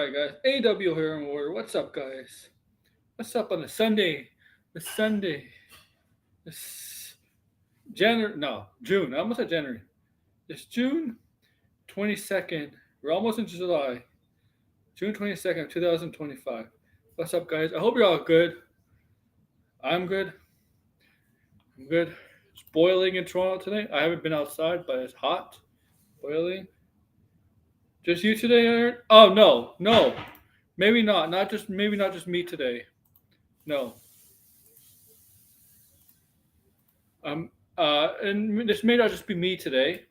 right, guys. AWO here in Warrior. What's up, guys? What's up on a Sunday? The Sunday. It's January. No, June. I almost said January. It's June 22nd. We're almost into July. June 22nd, 2025. What's up, guys? I hope you're all good. I'm good. I'm good. It's boiling in Toronto today. I haven't been outside, but it's hot. Boiling. Just you today, Aaron? Oh no, no. Maybe not. Not just me today. No. And this may not just be me today.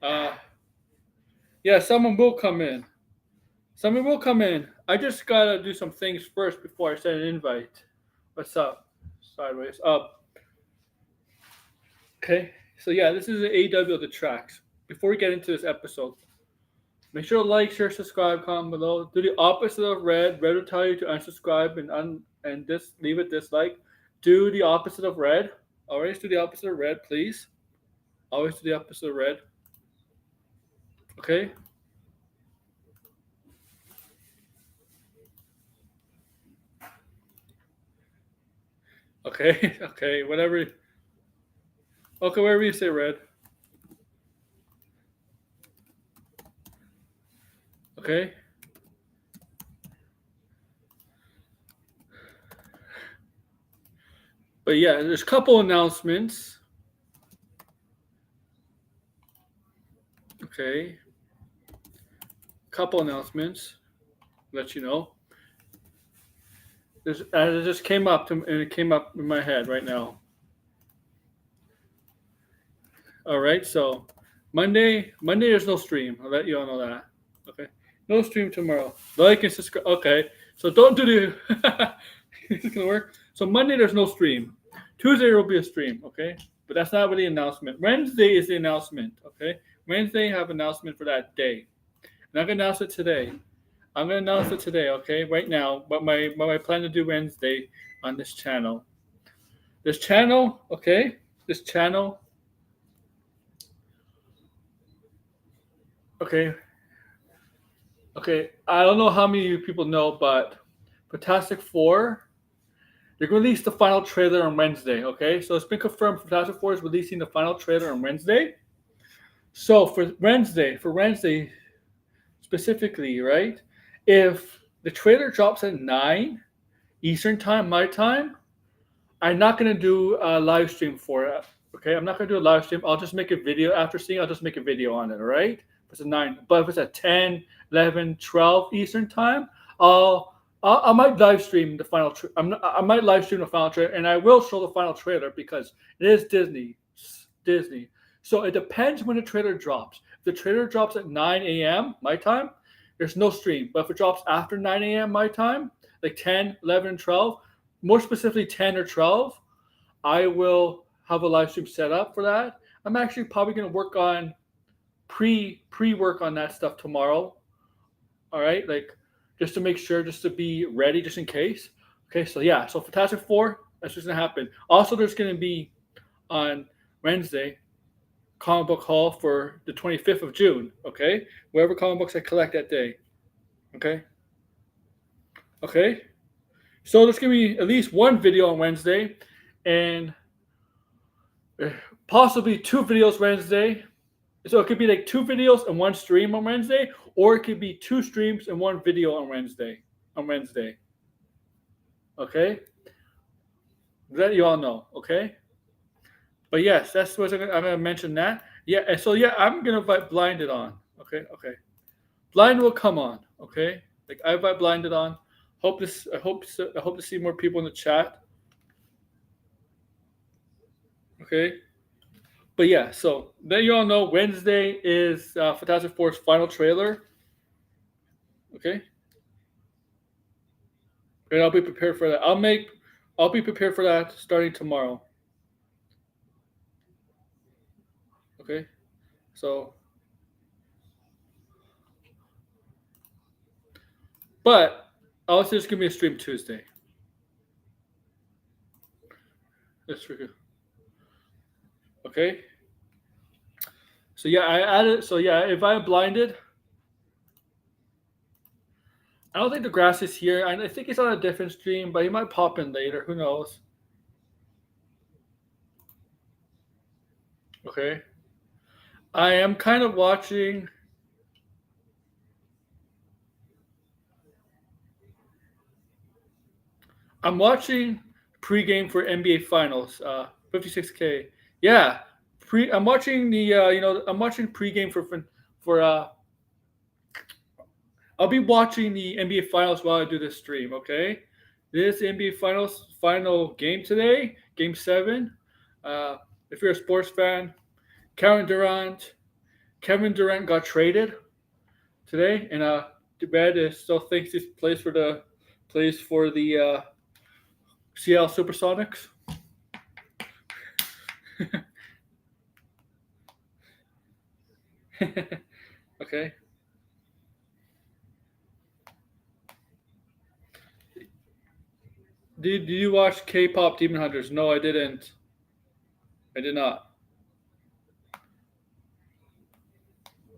Uh, yeah, someone will come in. Someone will come in. I just gotta do some things first before I send an invite. What's up? Sideways up. Okay. So yeah, this is the AW Detracts. Before we get into this episode, make sure to like, share, subscribe, comment below. Do the opposite of red. Red will tell you to unsubscribe and leave it dislike. Do the opposite of red. Always do the opposite of red, please. Always do the opposite of red. Okay? Okay, okay, whatever. Okay, whatever you say red. Okay? But yeah, there's a couple announcements. Okay. Couple announcements. Let you know. It just came up and it came up in my head right now. All right, so Monday there's no stream. I'll let you all know that. Okay, no stream tomorrow. Like and subscribe. Okay, so don't do the. It's gonna work. So Monday there's no stream. Tuesday there will be a stream. Okay, but that's not really the announcement. Wednesday is the announcement. Okay, Wednesday have announcement for that day. I'm not gonna announce it today. I'm gonna announce it today. Okay, right now. What my plan to do Wednesday on this channel. This channel. Okay, this channel. Okay. Okay. I don't know how many of you people know, but Fantastic Four, they're going to release the final trailer on Wednesday. Okay. So it's been confirmed Fantastic Four is releasing the final trailer on Wednesday. So for Wednesday specifically, right? If the trailer drops at 9 Eastern time, my time, I'm not going to do a live stream for it. Okay. I'm not going to do a live stream. I'll just make a video after seeing. I'll just make a video on it. All right. If it's at 9, but if it's at 10, 11, 12 Eastern time, I might live stream the final. I might live stream the final trailer, and I will show the final trailer because it is Disney. Disney. So it depends when the trailer drops. If the trailer drops at 9 a.m. my time, there's no stream. But if it drops after 9 a.m. my time, like 10, 11, 12, more specifically 10 or 12, I will have a live stream set up for that. I'm actually probably going to work on pre-work on that stuff tomorrow. All right, like just to make sure, just to be ready, just in case. Okay, so yeah, so Fantastic Four, that's just gonna happen. Also, there's gonna be on Wednesday comic book haul for the 25th of June. Okay, whatever comic books I collect that day. Okay. Okay. So there's gonna be at least one video on Wednesday, and possibly two videos Wednesday. So it could be like two videos and one stream on Wednesday, or it could be two streams and one video on Wednesday. Okay? That you all know, okay? But yes, that's what I'm gonna mention that. Yeah, and so yeah, I'm gonna invite Blinded on. Okay. Blind will come on, okay? Like I invite Blinded on. I hope to see more people in the chat. Okay. But yeah, so then you all know Wednesday is Fantastic Four's final trailer. Okay. And I'll be prepared for that. I'll be prepared for that starting tomorrow. Okay. So but also just give me a stream Tuesday. That's true. Okay. So yeah, I added. So yeah, if I'm blinded, I don't think the grass is here. I think he's on a different stream, but he might pop in later. Who knows? Okay. I am kind of watching. I'm watching pregame for NBA Finals. 56K. Yeah. I'm watching the. I'm watching pregame for. I'll be watching the NBA Finals while I do this stream. Okay. This is the NBA Finals final game today, Game 7. Uh, if you're a sports fan, Kevin Durant. Kevin Durant got traded today, and Dubed still thinks he plays for the Seattle Supersonics. Okay. Did you watch K-pop Demon Hunters? No, I didn't. I did not.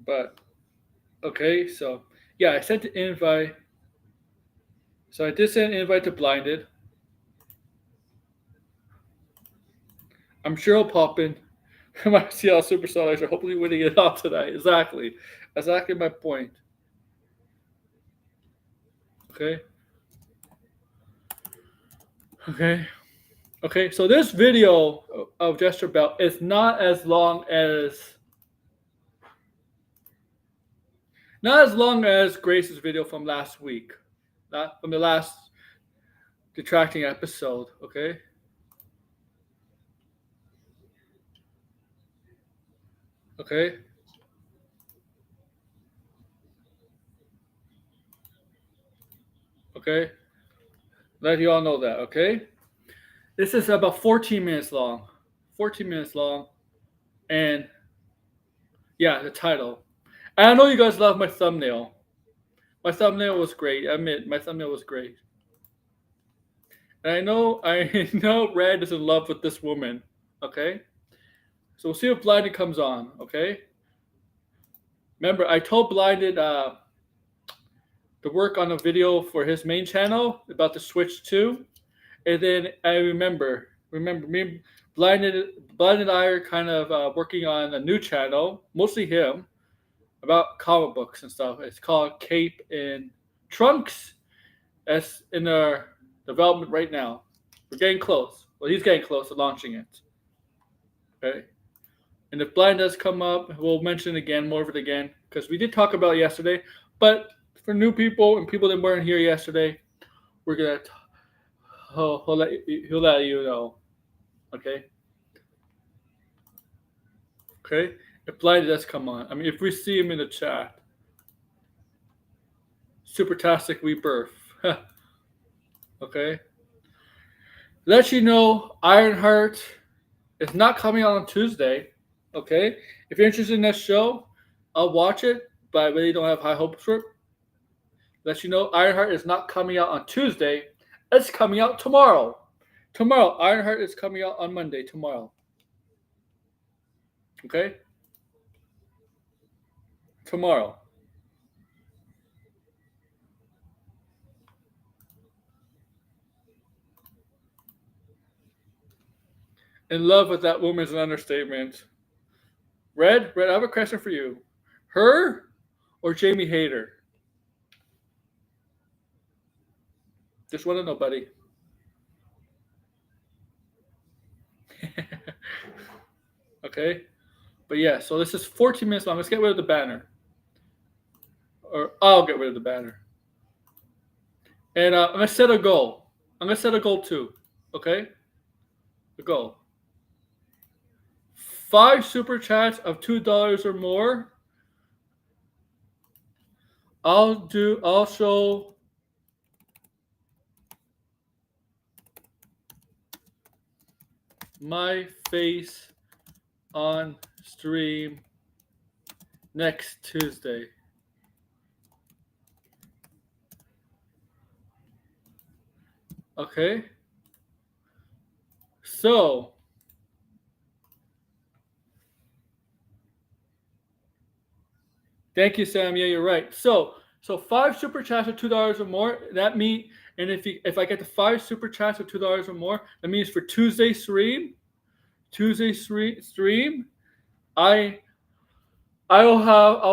But okay, so yeah, I sent an invite. So I did send an invite to Blinded. I'm sure he'll pop in. My Seattle Supersonics are hopefully winning it out tonight. Exactly my point. Okay. Okay. Okay. So this video of Jesterbell is not as long as Grace's video from last week, from the last detracting episode. Okay. Okay. Okay. Let you all know that. Okay. This is about 14 minutes long. 14 minutes long. And yeah, the title. And I know you guys love my thumbnail. My thumbnail was great. I admit, my thumbnail was great. And I know Red is in love with this woman. Okay? So we'll see if Blinded comes on. Okay? Remember, I told Blinded to work on a video for his main channel about the Switch 2. And then I remember me, Blinded and I are kind of working on a new channel, mostly him, about comic books and stuff. It's called Cape and Trunks. That's in our development right now. We're getting close. Well, he's getting close to launching it. Okay. And if Blind does come up, we'll mention again, more of it again, because we did talk about it yesterday. But for new people and people that weren't here yesterday, we're gonna he'll let you know. Okay. Okay. If Blind does come on, I mean, if we see him in the chat, Supertastic Rebirth. Okay. Let you know, Ironheart is not coming out on Tuesday. Okay. If you're interested in this show, I'll watch it, but I really don't have high hopes for it. Let you know, Ironheart is not coming out on Tuesday. It's coming out tomorrow. Tomorrow. Ironheart is coming out on Monday, tomorrow. Okay? Tomorrow. In love with that woman is an understatement. Red, I have a question for you. Her or Jamie Hayter? Just want to know, buddy. Okay? But yeah, so this is 14 minutes long. Let's get rid of the banner. Or I'll get rid of the banner. And I'm going to set a goal. I'm going to set a goal too. Okay? A goal. 5 super chats of $2 or more. I'll show my face on stream next Tuesday. Okay. So thank you, Sam. Yeah, you're right. So So 5 super chats of $2 or more. That mean, and if I get the 5 super chats of $2 or more, that means for Tuesday stream, I'll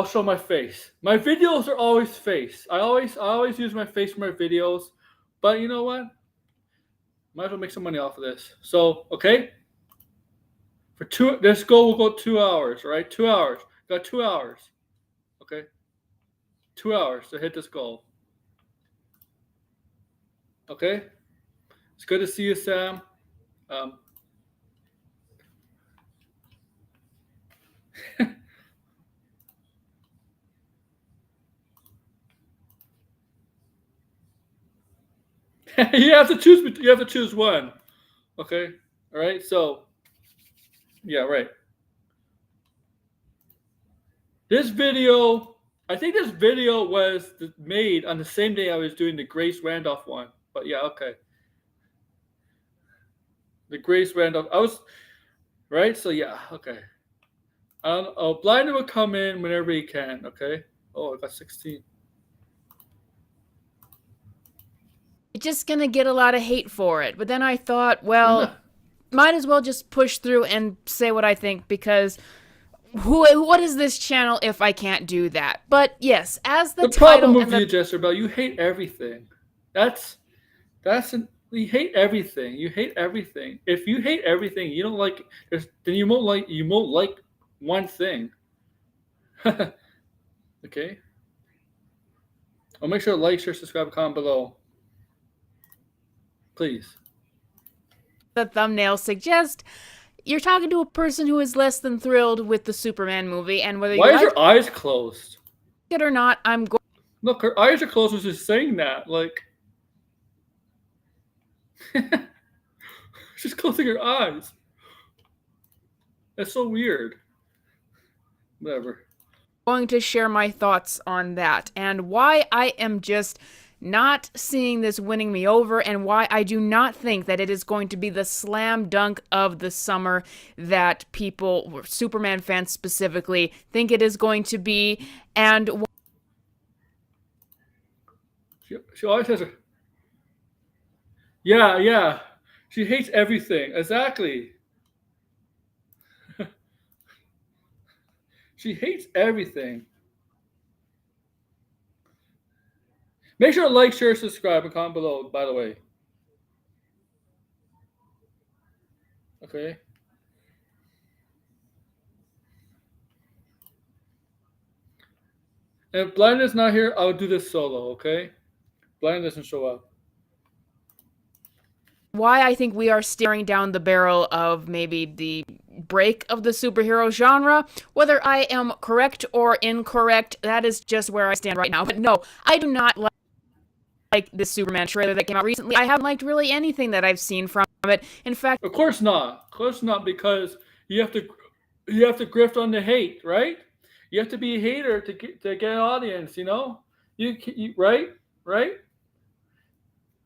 show my face. My videos are always face. I always use my face for my videos. But you know what? Might as well make some money off of this. So okay. This goal will go 2 hours, right? 2 hours. Got 2 hours. Okay. 2 hours to hit this goal. Okay. It's good to see you, Sam. You have to choose. You have to choose one. Okay. All right. So, yeah, right. This video, I think this video was made on the same day I was doing the Grace Randolph one. But yeah, okay. The Grace Randolph. I was right. So yeah, okay. Blinder will come in whenever he can. Okay. Oh, I got 16. Just gonna get a lot of hate for it. But then I thought, well, might as well just push through and say what I think, because what is this channel if I can't do that? But yes, as the problem with you, Jesterbell, you hate everything. You hate everything. You hate everything. If you hate everything, you don't like. Then you won't like one thing. Okay. I'll make sure to like, share, subscribe, comment below. Please. The thumbnail suggests you're talking to a person who is less than thrilled with the Superman movie, and whether Why is your eyes closed? It or not, I'm going. Look, her eyes are closed. Was just saying that, like. She's closing her eyes. That's so weird. Whatever. Going to share my thoughts on that and why I am just not seeing this winning me over, and why I do not think that it is going to be the slam dunk of the summer that people, Superman fans specifically, think it is going to be. And she always has a. Yeah. She hates everything. Exactly. She hates everything. Make sure to like, share, subscribe, and comment below, by the way. Okay. And if Blind is not here, I'll do this solo, okay? Blind doesn't show up. Why I think we are staring down the barrel of maybe the break of the superhero genre. Whether I am correct or incorrect, that is just where I stand right now. But no, I do not like this Superman trailer that came out recently. I haven't liked really anything that I've seen from it. In fact, of course not. Of course not, because you have to grift on the hate, right? You have to be a hater to get an audience, you know? You right?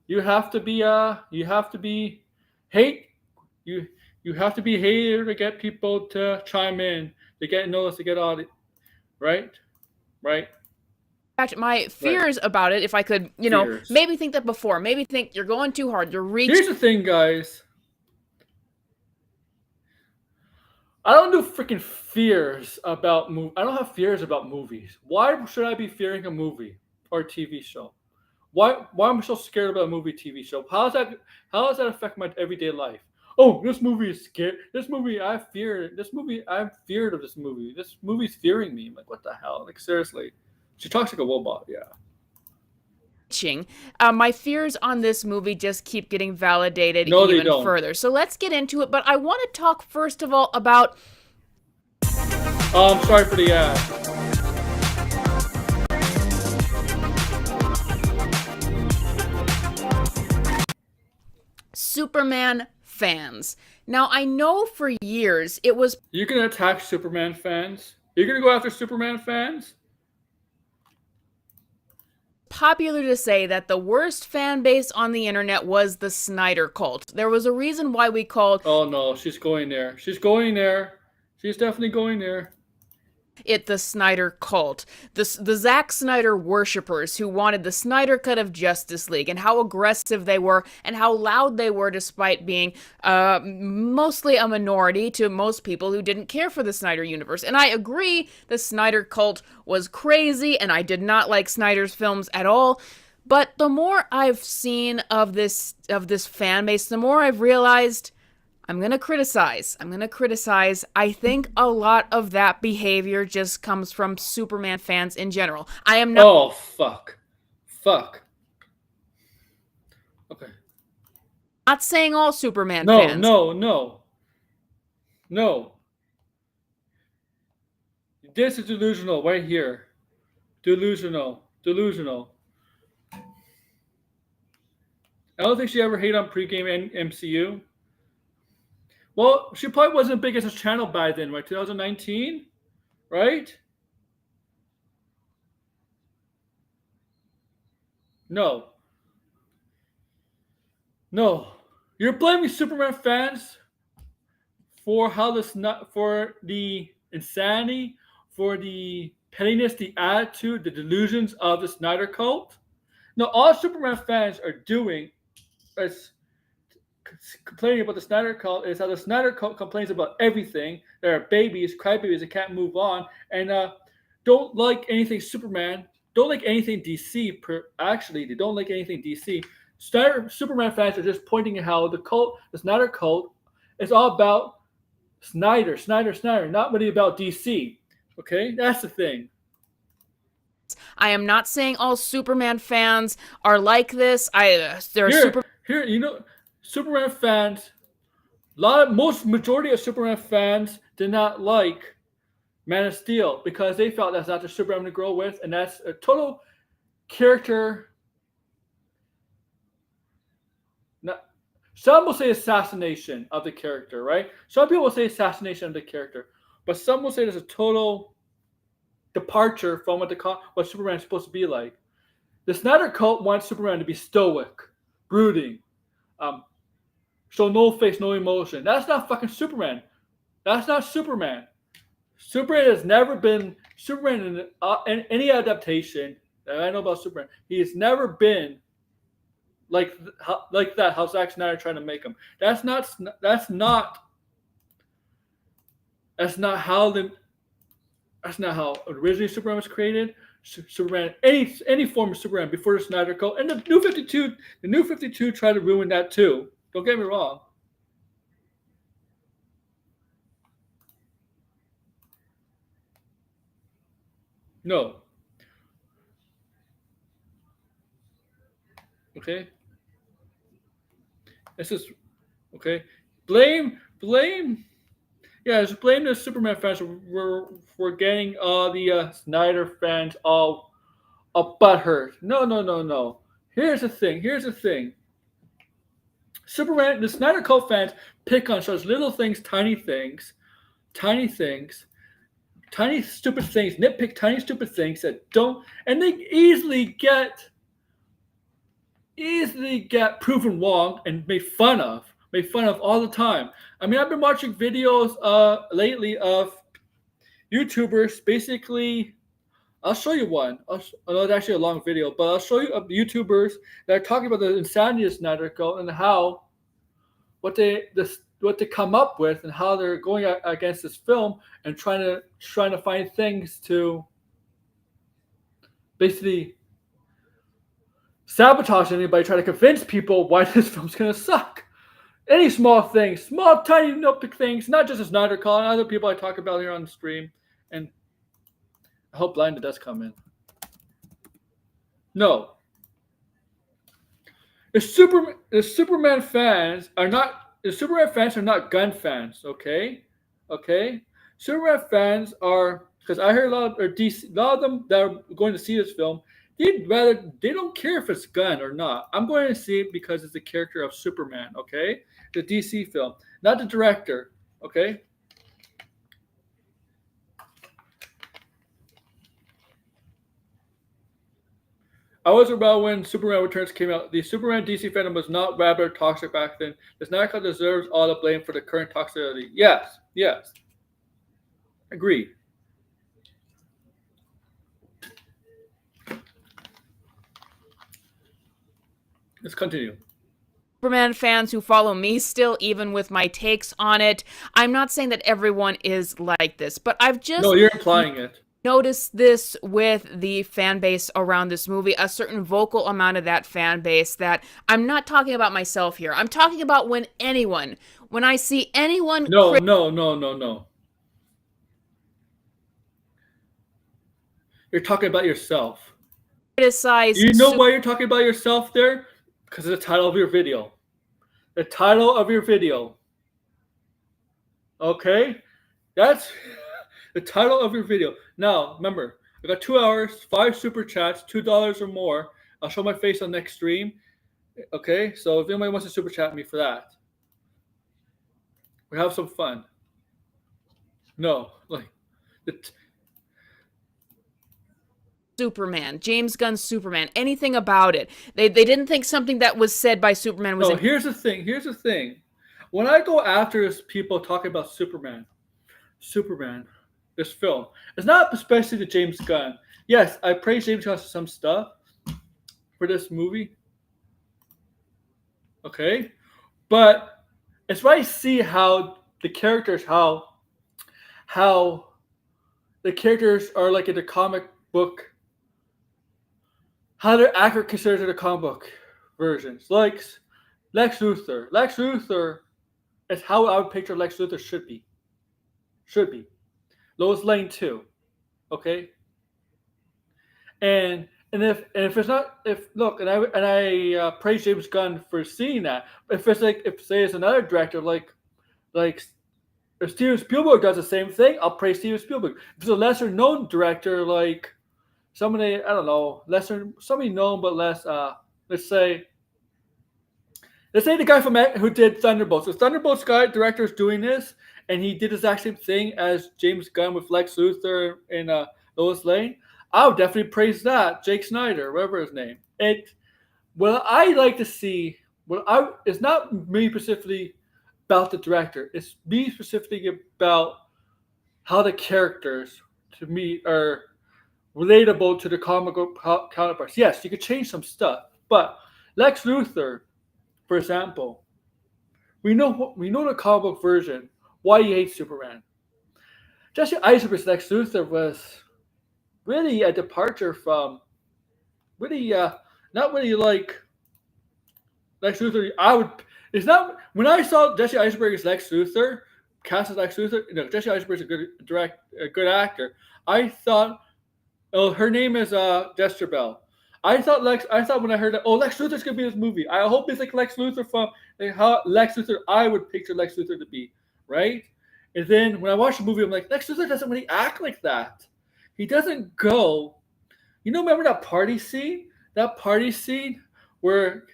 You have to be hate. You have to be hater to get people to chime in, to get noticed, to get audience, right? In fact, my fears about it, if I could, maybe think that before, maybe think you're going too hard, you're reaching. Here's the thing, guys. I don't do freaking fears about I don't have fears about movies. Why should I be fearing a movie or a TV show? Why am I so scared about a movie, TV show? How does that affect my everyday life? Oh, this movie is scary. This movie, I fear. This movie, I'm feared of this movie. This movie's fearing me. I'm like, what the hell? Like, seriously. She talks like a robot, yeah. My fears on this movie just keep getting validated even further. So let's get into it. But I want to talk first of all about. I'm sorry for the ad. Superman fans. Now, I know for years it was. You're going to attack Superman fans? You're going to go after Superman fans? Popular to say that the worst fan base on the internet was the Snyder cult. There was a reason why we called. Oh no, she's going there. She's going there. She's definitely going there. it the Snyder cult, the Zack Snyder worshippers who wanted the Snyder cut of Justice League, and how aggressive they were and how loud they were, despite being mostly a minority to most people who didn't care for the Snyder universe. And I agree, the Snyder cult was crazy, and I did not like Snyder's films at all. But the more I've seen of this fan base, the more I've realized I'm going to criticize. I think a lot of that behavior just comes from Superman fans in general. I am not. Oh, fuck. Okay. Not saying all Superman No, fans. No. This is delusional right here. Delusional. I don't think she ever hated on pregame MCU. Well, she probably wasn't big as a channel by then, right? 2019, right? No. You're blaming Superman fans for for the insanity, for the pettiness, the attitude, the delusions of the Snyder cult. No, all Superman fans are doing is complaining about the Snyder cult is how the Snyder cult complains about everything. There are babies, crybabies that can't move on, and don't like anything Superman. Don't like anything DC. Actually, they don't like anything DC. Superman fans are just pointing at how the Snyder cult, is all about Snyder, not really about DC. Okay, that's the thing. I am not saying all Superman fans are like this. Superman fans. Majority of Superman fans did not like Man of Steel because they felt that's not the Superman to grow with, and that's a total character. Some will say assassination of the character, right? Some people will say assassination of the character, but some will say there's a total departure from what Superman is supposed to be like. The Snyder cult wants Superman to be stoic, brooding, show no face, no emotion. That's not fucking Superman. That's not Superman. Superman has never been Superman in any adaptation that I know about Superman. He has never been like that. How Zack Snyder trying to make him. That's not how originally Superman was created. Superman, any form of Superman before the Snyder Code, and the New 52 tried to ruin that too. Don't get me wrong. No. Okay. This is okay. Blame. Yeah, just blame the Superman fans for getting the Snyder fans all butthurt. No. Here's the thing. Superman, the Snyder Cult fans pick on such little things, tiny stupid things, nitpick tiny stupid things that don't, and they easily get proven wrong and made fun of all the time. I mean, I've been watching videos lately of YouTubers. Basically, I'll show you one. I know it's actually a long video, but I'll show you of YouTubers that are talking about the insanity of Snyder Cult and how what they come up with and how they're going against this film and trying to find things to basically sabotage anybody, try to convince people why this film's gonna suck. Any small things, small tiny nitpick things, not just a Snyder Cult, and other people I talk about here on the stream, and I hope Blinded does come in. No. The Superman fans are not Gunn fans, okay? Superman fans are, because I heard a lot of them that are going to see this film, they don't care if it's Gunn or not. I'm going to see it because it's the character of Superman, okay? The DC film, not the director, okay? I was around when Superman Returns came out. The Superman DC fandom was not rather toxic back then. The Snyder Cut deserves all the blame for the current toxicity. Yes. Agreed. Let's continue. Superman fans who follow me still, even with my takes on it. I'm not saying that everyone is like this, but I've No, just you're implying it. noticed this with the fan base around this movie, a certain vocal amount of that fan base that I'm not talking about myself here. I'm talking about when I see anyone No, no, no, no, no. You're talking about yourself. criticize You know why you're talking about yourself there? Because of the title of your video. The title of your video. Okay? That's the title of your video. Now, remember, I got 2 hours, 5 super chats, $2 or more. I'll show my face on next stream. Okay? So if anybody wants to super chat me for that, we have some fun. No, like, Superman, James Gunn's Superman, anything about it. They didn't think something that was said by Superman was. No, here's the thing. Here's the thing. When I go after people talking about Superman, this film, it's not especially to James Gunn. Yes, I praise James Gunn for some stuff for this movie. Okay, but it's when I see how the characters, how the characters are like in the comic book, how they're accurate considered to the comic book versions, like Lex Luthor. Lex Luthor is how I would picture Lex Luthor should be. Should be. Lois Lane too. Okay. And if it's not, if look, and I praise James Gunn for seeing that. If it's like, if say it's another director like if Steven Spielberg does the same thing, I'll praise Steven Spielberg. If it's a lesser known director like somebody, I don't know, somebody known but less, let's say the guy from who did Thunderbolts. The Thunderbolts guy director is doing this, and he did the exact same thing as James Gunn with Lex Luthor and Lois Lane. I would definitely praise that. Jake Snyder, whatever his name. What I like to see, it's not me specifically about the director. It's me specifically about how the characters, to me, are relatable to the comic book counterparts. Yes, you could change some stuff, but Lex Luthor, for example, we know the comic book version why he hates Superman. Jesse Eisenberg's Lex Luthor was really a departure from really not really like Lex Luthor. It's not when I saw Jesse Eisenberg's Lex Luthor cast as Lex Luthor. Jesse Eisenberg's a good actor. I thought, oh, her name is Jesterbell. I thought when I heard that, oh, Lex Luthor's gonna be in this movie. I hope it's like Lex Luthor from like how Lex Luthor I would picture Lex Luthor to be, right? And then when I watched the movie, I'm like, Lex Luthor doesn't really act like that. He doesn't go. Remember that party scene? That party scene where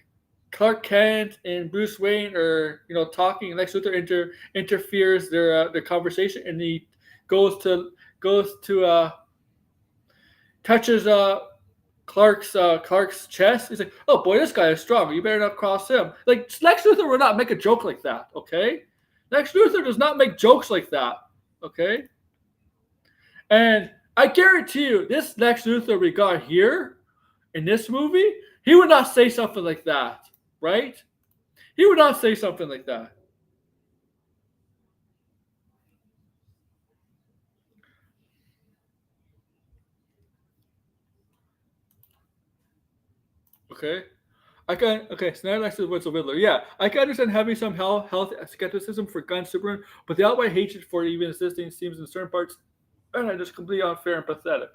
Clark Kent and Bruce Wayne are, talking, and Lex Luthor interferes their conversation, and he goes to touches Clark's chest. He's like, "Oh boy, this guy is strong. You better not cross him." Like Lex Luthor would not make a joke like that. Okay, Lex Luthor does not make jokes like that. Okay, and I guarantee you, this Lex Luthor we got here in this movie, he would not say something like that, right? He would not say something like that. Okay. So now Lex Luthor's a Riddler. Yeah, I can understand having some health skepticism for Gunn Superman, but the outright hatred for it even existing seems in certain parts just completely unfair and pathetic.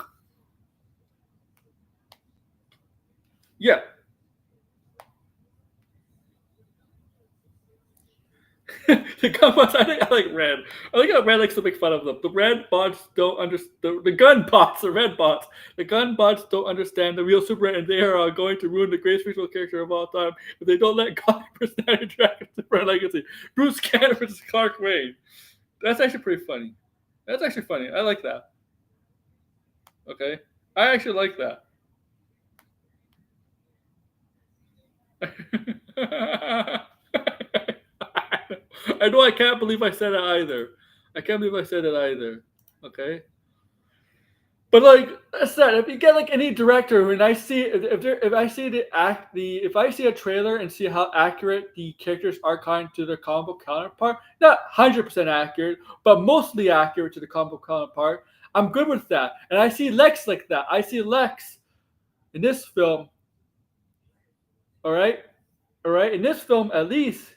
Yeah. The gun bots, I think I like red. I like how red likes to make fun of them. The red bots don't understand. The gun bots, the red bots. The gun bots don't understand the real Superman, and they are going to ruin the greatest fictional character of all time if they don't let God personality interact with Superman legacy. Bruce Banner versus Clark Wayne. That's actually pretty funny. That's actually funny. I like that. Okay, I actually like that. I know I can't believe I said it either. I can't believe I said it either. Okay. But like I said, if you get like any director, when I see if I see if I see a trailer and see how accurate the characters are kind to their comic book counterpart, not 100% accurate, but mostly accurate to the comic book counterpart, I'm good with that. And I see Lex like that. I see Lex in this film. All right, in this film at least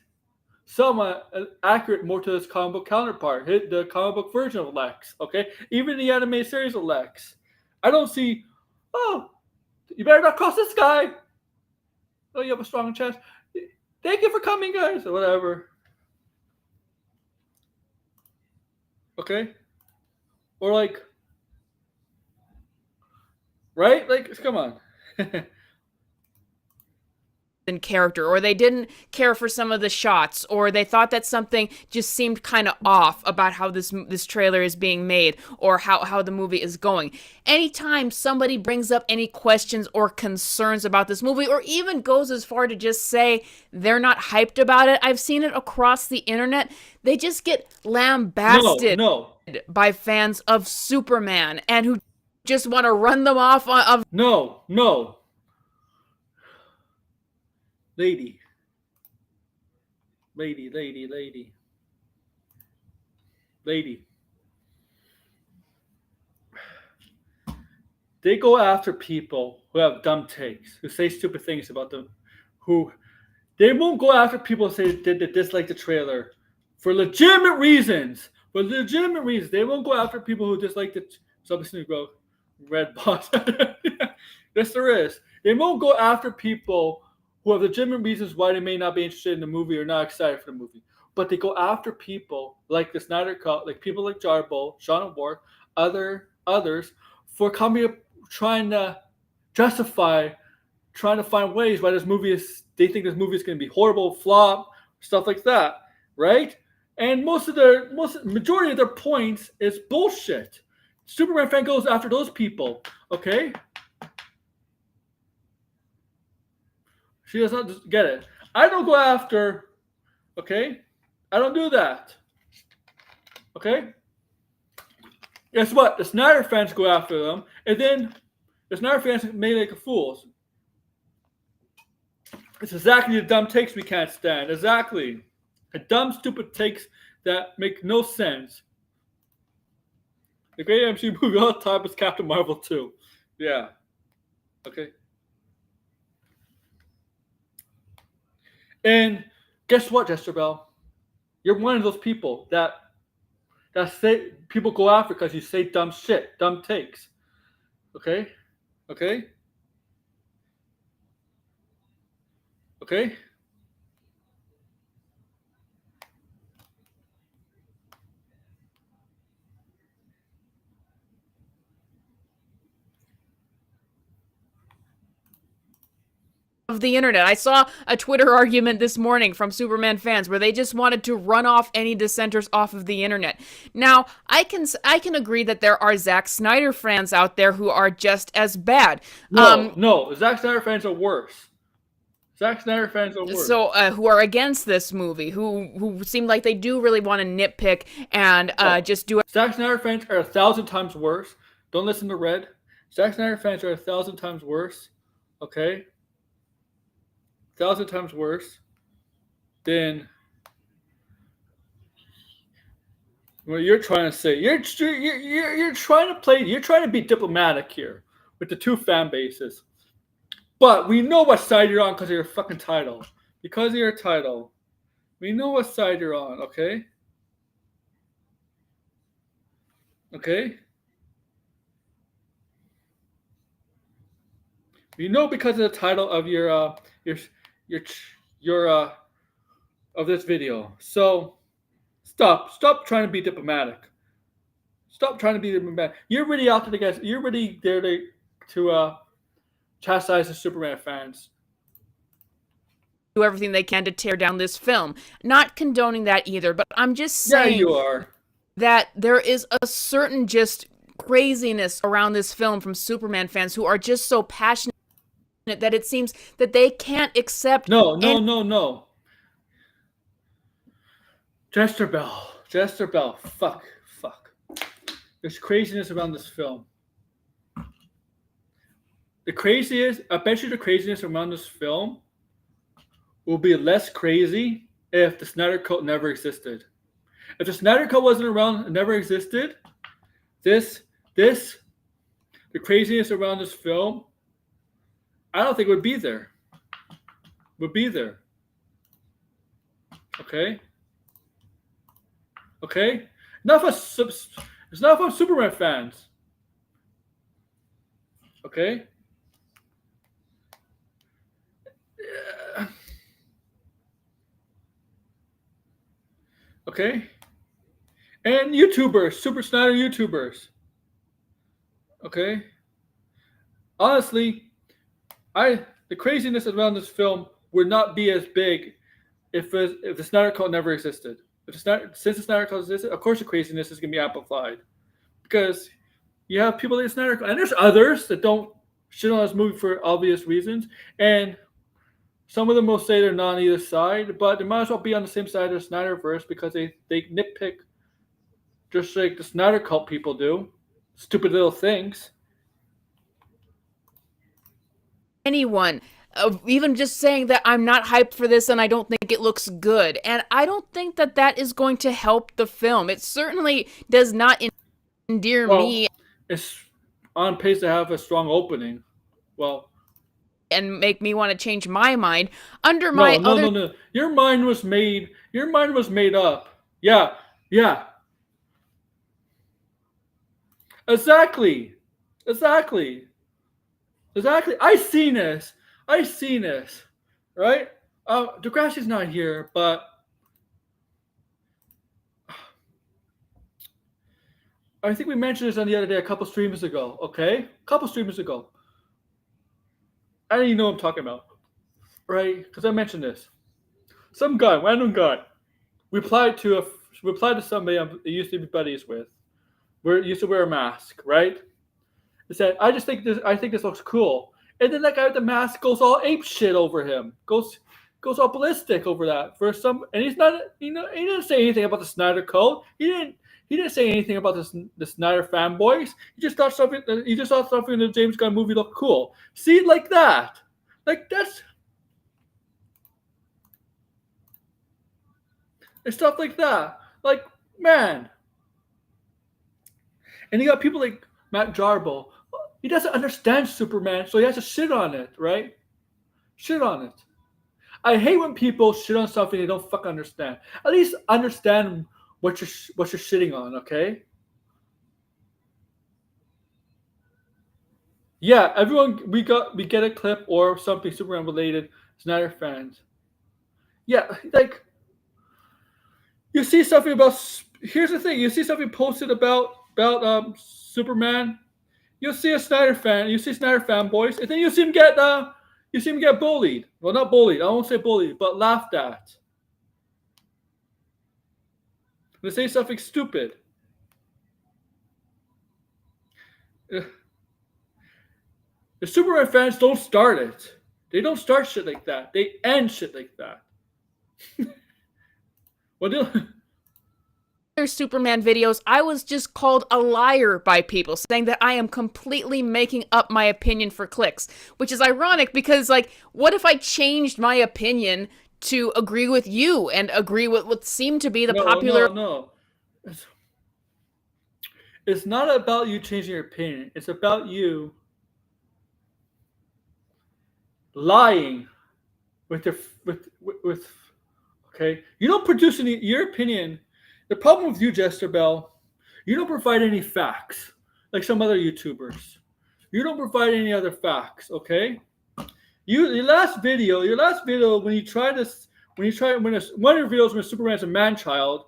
somewhat accurate more to his comic book counterpart, the comic book version of Lex. Okay, even the animated series of Lex, I don't see. Oh, you better not cross this guy. Oh, you have a strong chest. Thank you for coming, guys, or whatever. Okay, or like, right? Like, come on. in character, or they didn't care for some of the shots, or they thought that something just seemed kind of off about how this trailer is being made, or how the movie is going. Anytime somebody brings up any questions or concerns about this movie, or even goes as far to just say they're not hyped about it, I've seen it across the internet, they just get lambasted by fans of Superman and who just want to run them off of No. Lady. They go after people who have dumb takes, who say stupid things about them, who they won't go after people who say that dislike the trailer for legitimate reasons. For legitimate reasons, they won't go after people who dislike the. Something to go, red boss. Yes, there is. They won't go after people who have legitimate reasons why they may not be interested in the movie or not excited for the movie. But they go after people like the Snyder Cut, like people like Jesterbell, Sean O'Rourke, others, for coming up trying to justify, trying to find ways why they think this movie is going to be horrible, flop, stuff like that, right? And majority of their points is bullshit. Superman fan goes after those people, okay? She does not get it. I don't go after, okay? I don't do that. Okay? Guess what? The Snyder fans go after them, and then the Snyder fans may like fools. It's exactly the dumb takes we can't stand. Exactly. The dumb, stupid takes that make no sense. The great MCU movie all the time is Captain Marvel 2. Yeah. Okay. And guess what, Jesterbell? You're one of those people that say people go after because you say dumb shit, dumb takes. Okay? Okay? Okay? of the internet. I saw a Twitter argument this morning from Superman fans where they just wanted to run off any dissenters off of the internet. Now, I can agree that there are Zack Snyder fans out there who are just as bad. No, Zack Snyder fans are worse. Zack Snyder fans are worse. So, who are against this movie, who seem like they do really want to nitpick and just do it. Zack Snyder fans are 1,000 times worse. Don't listen to Red. Zack Snyder fans are 1,000 times worse. Okay? 1,000 times worse than what you're trying to say. You're trying to play. You're trying to be diplomatic here with the two fan bases. But we know what side you're on because of your fucking title. Because of your title, we know what side you're on. Okay. Okay. We know because of the title of your of this video. So stop trying to be diplomatic. Stop trying to be diplomatic. You're really out to guys. You're really there to chastise the Superman fans. Do everything they can to tear down this film. Not condoning that either, but I'm just saying. Yeah, you are. That there is a certain just craziness around this film from Superman fans who are just so passionate that it seems that they can't accept. No. Jesterbell. Fuck. There's craziness around this film. the craziest, I bet you the craziness around this film will be less crazy if the Snyder Cut never existed. If the Snyder Cut wasn't around, never existed, this, the craziness around this film, I don't think would be there. Would be there. Okay? Okay? It's not for Superman fans. Okay? Yeah. Okay? And YouTubers, Super Snyder YouTubers. Okay? Honestly, the craziness around this film would not be as big if the Snyder Cut never existed. Since the Snyder Cut existed, of course the craziness is going to be amplified. Because you have people like the Snyder Cut, and there's others that don't shit on this movie for obvious reasons, and some of them will say they're not on either side, but they might as well be on the same side as the Snyderverse because they nitpick just like the Snyder Cut people do. Stupid little things. Anyone, even just saying that I'm not hyped for this and I don't think it looks good. And I don't think that that is going to help the film. It certainly does not endear me. It's on pace to have a strong opening. Well, and make me want to change my mind. No. Your mind was made up. Yeah. Exactly. I seen this. Right? Degrassi's not here, but I think we mentioned this on the other day a couple streams ago. Okay, I don't even know what I'm talking about, right? Because I mentioned this. Some guy, random guy, replied to somebody I used to be buddies with. Used to wear a mask, right? He said, I think this looks cool. And then that guy with the mask goes all ape shit over him. Goes all ballistic over that. And he's not, he didn't say anything about the Snyder Code. He didn't say anything about the Snyder fanboys. He just thought something in the James Gunn movie looked cool. See, like that. Like that's and stuff like that. Like, man. And you got people like Matt Jarbo. He doesn't understand Superman, so he has to shit on it, right? Shit on it. I hate when people shit on something they don't fucking understand. At least understand what you're shitting on, okay? Yeah, everyone, we get a clip or something Superman related. Snyder fans. Yeah, like you see something about. Here's the thing: you see something posted about Superman. You'll see a Snyder fan. You see Snyder fanboys, and then you see him get bullied. Well, not bullied. I won't say bullied, but laughed at. They say something stupid. The Superman fans don't start it. They don't start shit like that. They end shit like that. Superman videos, I was just called a liar by people, saying that I am completely making up my opinion for clicks, which is ironic because, like, what if I changed my opinion to agree with you and agree with what seemed to be the popular... No. It's not about you changing your opinion. It's about you lying with okay? You don't produce your opinion. The problem with you, Jesterbell, you don't provide any facts like some other YouTubers. You don't provide any other facts, okay? Your last video when one of your videos when Superman's a man-child,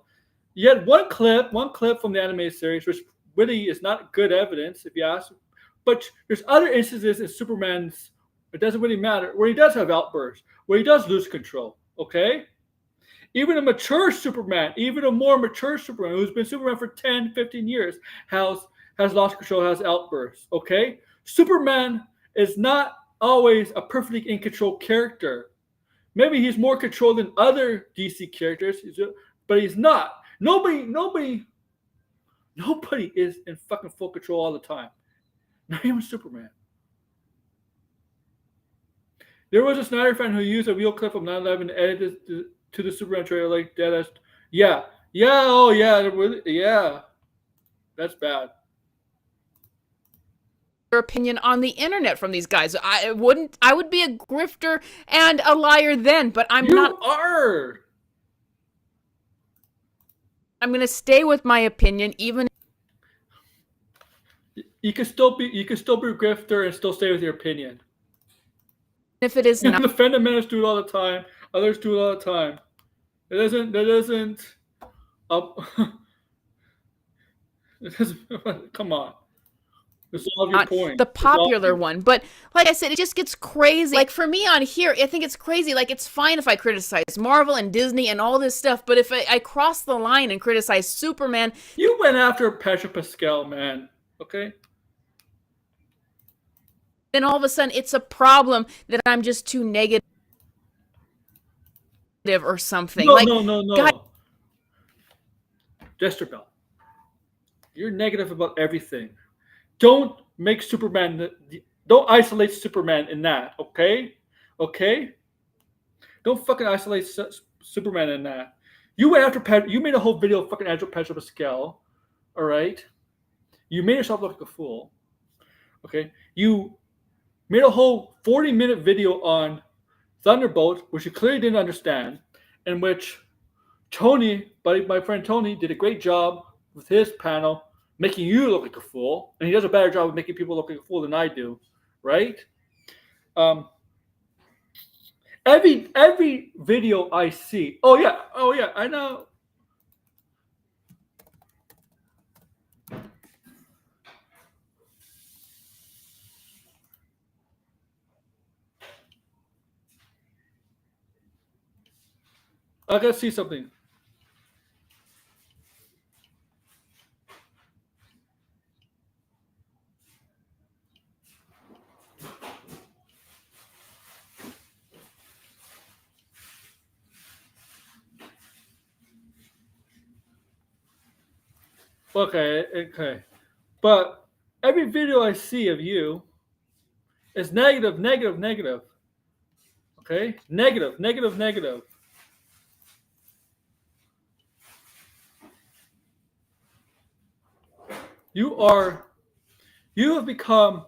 you had one clip from the animated series, which really is not good evidence if you ask. But there's other instances in Superman's, it doesn't really matter, where he does have outbursts, where he does lose control, okay? Even a more mature Superman who's been Superman for 10, 15 years has lost control, has outbursts, okay? Superman is not always a perfectly in control character. Maybe he's more controlled than other DC characters, but he's not. Nobody is in fucking full control all the time. Not even Superman. There was a Snyder fan who used a real clip of 9/11 and edited it to the Superman trailer like that. Yeah, yeah, oh yeah, really, yeah. That's bad. Your opinion on the internet from these guys. I would be a grifter and a liar then, but I'm not. You are. I'm going to stay with my opinion even You can still be a grifter and still stay with your opinion. if it is not. The fundamentalists do it all the time. Others do it all the time. It doesn't. Come on. Resolve your point. The popular one, but like I said, it just gets crazy. Like for me on here, I think it's crazy. Like it's fine if I criticize Marvel and Disney and all this stuff, but if I cross the line and criticize Superman, you went after Pedro Pascal, man. Okay. then all of a sudden it's a problem that I'm just too negative or something. No. God, Jesterbell, you're negative about everything. Don't make Superman. Don't isolate Superman in that. Okay. Don't fucking isolate Superman in that. You went after you made a whole video of fucking Pedro Pascal. All right. You made yourself look like a fool. Okay. You made a whole 40-minute video on Thunderbolt, which you clearly didn't understand, in which my friend Tony, did a great job with his panel, making you look like a fool, and he does a better job of making people look like a fool than I do, right? Every video I see, oh yeah, I know. I gotta see something. Okay. But every video I see of you is negative. Okay? Negative. You have become,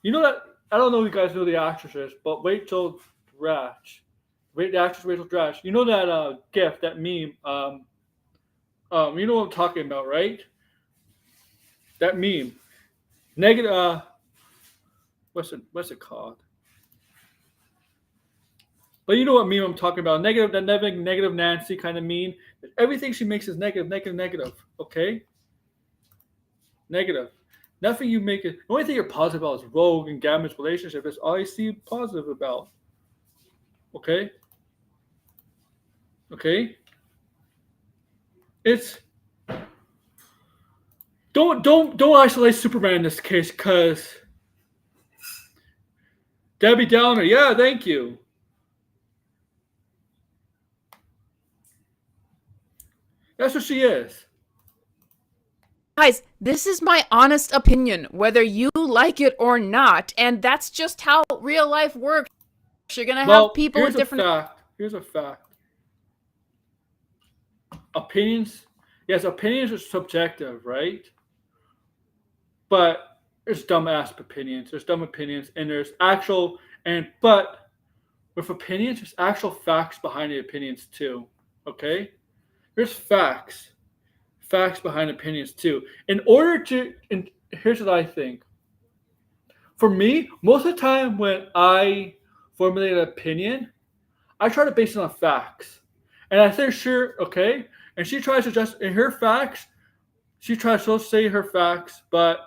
you know that, I don't know if you guys know the actresses, but Rachel Dratch. The actress Rachel Dratch. You know that GIF, that meme, you know what I'm talking about, right? That meme. Negative, what's it called? But you know what meme I'm talking about. Negative Nancy kind of meme. Everything she makes is negative. Okay? Negative. Nothing you make it. The only thing you're positive about is Rogue and Gambit's relationship. That's all I see positive about. Okay? It's don't isolate Superman in this case, because Debbie Downer, yeah, thank you. That's what she is. Guys, this is my honest opinion, whether you like it or not, and that's just how real life works. You're gonna have people with different. Here's a fact. Opinions are subjective, right? But there's dumbass opinions. There's dumb opinions, and there's but with opinions, there's actual facts behind the opinions too. Okay? There's facts behind opinions too. Here's what I think. For me, most of the time when I formulate an opinion, I try to base it on facts. And I think okay. And she tries to just in her facts, she tries to say her facts, but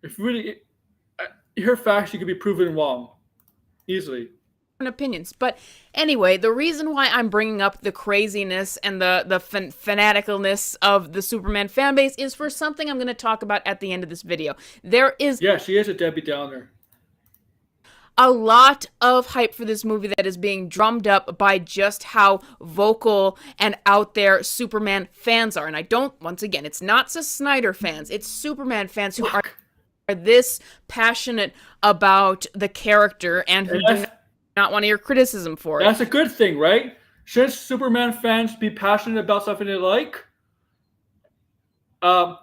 if really her facts, she could be proven wrong easily. Opinions. But anyway, the reason why I'm bringing up the craziness and the fanaticalness of the Superman fan base is for something I'm going to talk about at the end of this video. Yeah, she is a Debbie Downer. A lot of hype for this movie that is being drummed up by just how vocal and out there Superman fans are. And once again, it's not just Snyder fans, it's Superman fans who are this passionate about the character and who do not want to hear criticism for it. That's a good thing, right? Shouldn't Superman fans be passionate about something they like? And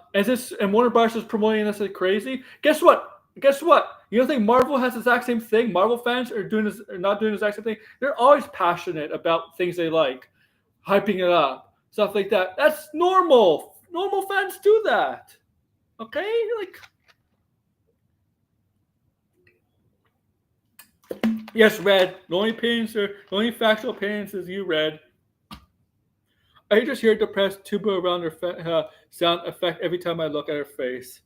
Warner Bros. Is promoting this like crazy. Guess what? You don't think Marvel has the exact same thing? Marvel fans are not doing the exact same thing. They're always passionate about things they like, hyping it up, stuff like that. That's normal. Normal fans do that. Okay? Yes, Red. The only factual opinions is you, Red. I just hear depressed tuba around her sound effect every time I look at her face.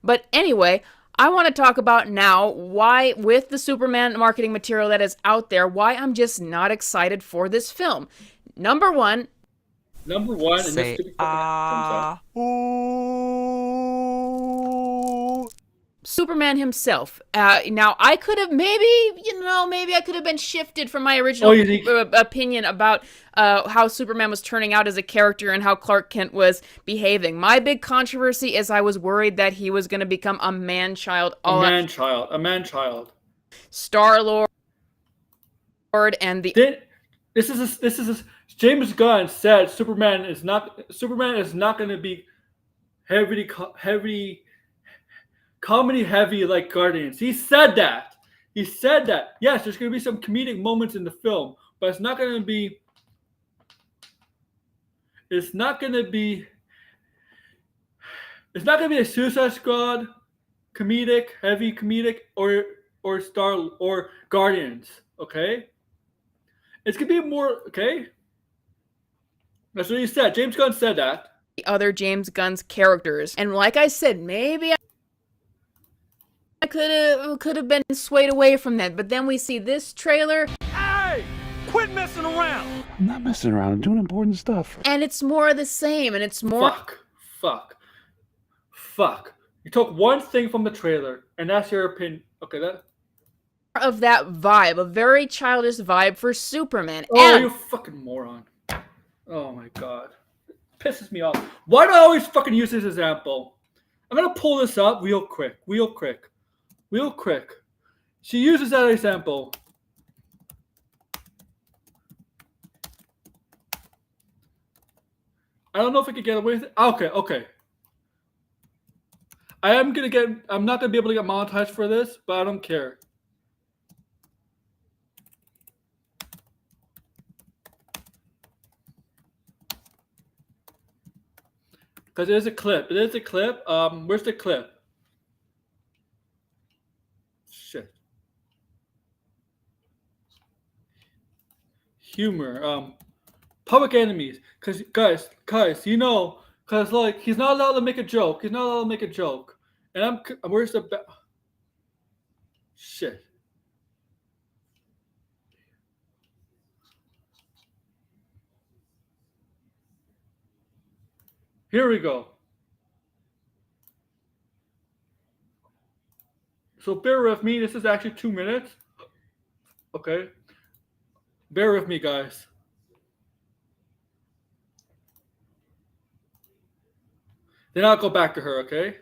But anyway, I want to talk about now why, with the Superman marketing material that is out there, why I'm just not excited for this film. Number one, say Superman himself. Now, I could have maybe I could have been shifted from my original opinion about how Superman was turning out as a character and how Clark Kent was behaving. My big controversy is I was worried that he was going to become a man-child. A man-child. Star-Lord and the... This is James Gunn said Superman is not going to be heavy comedy heavy like Guardians. He said that. Yes, there's going to be some comedic moments in the film, but it's not going to be a Suicide Squad heavy comedic or Star or Guardians, okay? It's going to be more, okay? That's what he said. James Gunn said that. The other James Gunn's characters. And like I said, maybe I could have been swayed away from that. But then we see this trailer. Hey! Quit messing around! I'm not messing around. I'm doing important stuff. And it's more of the same. And it's more... Fuck. You took one thing from the trailer, and that's your opinion. Okay, that... of that vibe. A very childish vibe for Superman. Oh, you fucking moron. Oh my god. It pisses me off. Why do I always fucking use this example? I'm gonna pull this up real quick. She uses that example. I don't know if I can get away with it. Okay. I'm not gonna be able to get monetized for this, but I don't care. Because it is a clip. Where's the clip? Shit. Humor. Public enemies. Because guys, because like he's not allowed to make a joke. And where's the shit. Here we go. So bear with me. This is actually 2 minutes. Okay. Bear with me, guys. Then I'll go back to her, okay?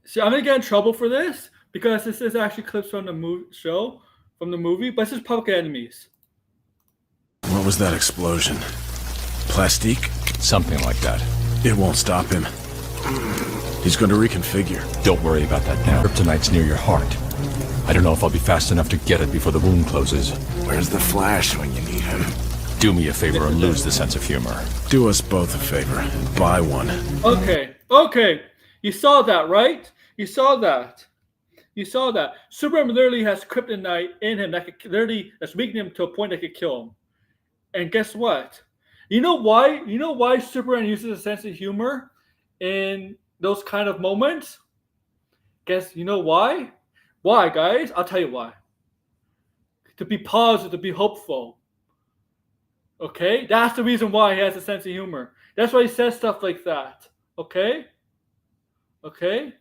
See, I'm going to get in trouble for this. Because this is actually clips from the movie, but this is Public Enemies. What was that explosion? Plastique? Something like that. It won't stop him. He's going to reconfigure. Don't worry about that now. Kryptonite's near your heart. I don't know if I'll be fast enough to get it before the wound closes. Where's the Flash when you need him? Do me a favor and lose the sense of humor. Do us both a favor and buy one. Okay. You saw that, right? You saw that. Superman literally has kryptonite in him that's weakening him to a point that could kill him. And guess what? You know why Superman uses a sense of humor in those kind of moments? Guess you know why? Why, guys? I'll tell you why. To be positive, to be hopeful. Okay? That's the reason why he has a sense of humor. That's why he says stuff like that. Okay? Okay?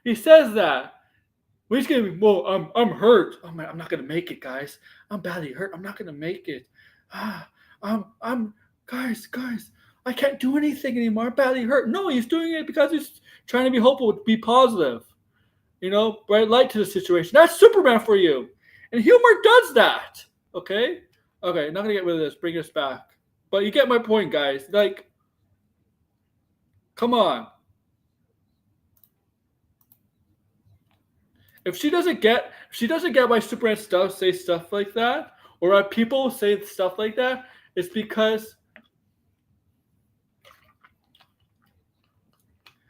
He says that. Well, he's gonna be, well, I'm hurt. Oh man, I'm not gonna make it, guys. I'm badly hurt. I'm not gonna make it. I'm guys. I can't do anything anymore. I'm badly hurt. No, he's doing it because he's trying to be hopeful, be positive. Bright light to the situation. That's Superman for you. And humor does that. Okay, not gonna get rid of this. Bring us back. But you get my point, guys. Like, come on. If she doesn't get why Superman say stuff like that, or why people say stuff like that, it's because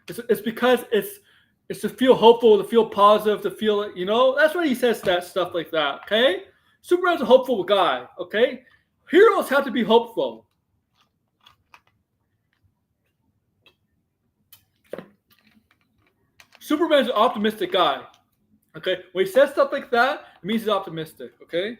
it's to feel hopeful, to feel positive, to feel that's why he says that stuff like that. Okay, Superman's a hopeful guy. Okay, heroes have to be hopeful. Superman's an optimistic guy. Okay, when he says stuff like that, it means he's optimistic. Okay.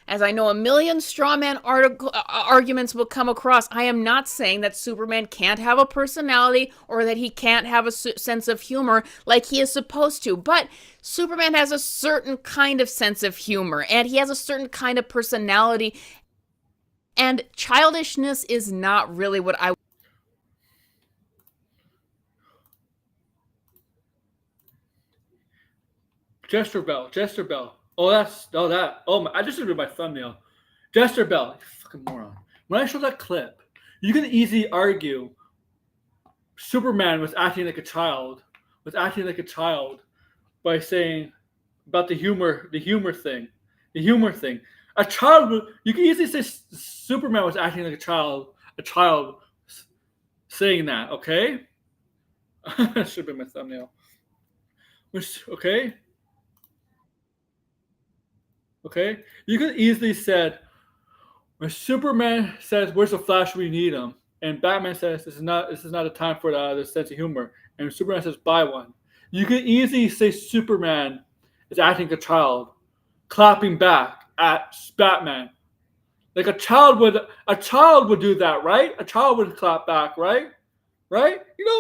As I know, a million straw man arguments will come across. I am not saying that Superman can't have a personality or that he can't have a sense of humor like he is supposed to. But Superman has a certain kind of sense of humor, and he has a certain kind of personality. And childishness is not really what I. Jesterbell. Oh my! I just read my thumbnail. Jesterbell, you fucking moron. When I show that clip, you can easily argue Superman was acting like a child. By saying about the humor thing. A child. You can easily say Superman was acting like a child saying that. Okay. That should be my thumbnail. Okay. Okay, you could easily said when Superman says, "Where's the Flash? We need him," and Batman says, "This is not a time for the sense of humor," and Superman says, "Buy one." You could easily say Superman is acting like a child, clapping back at Batman, like a child would do that, right? A child would clap back, right?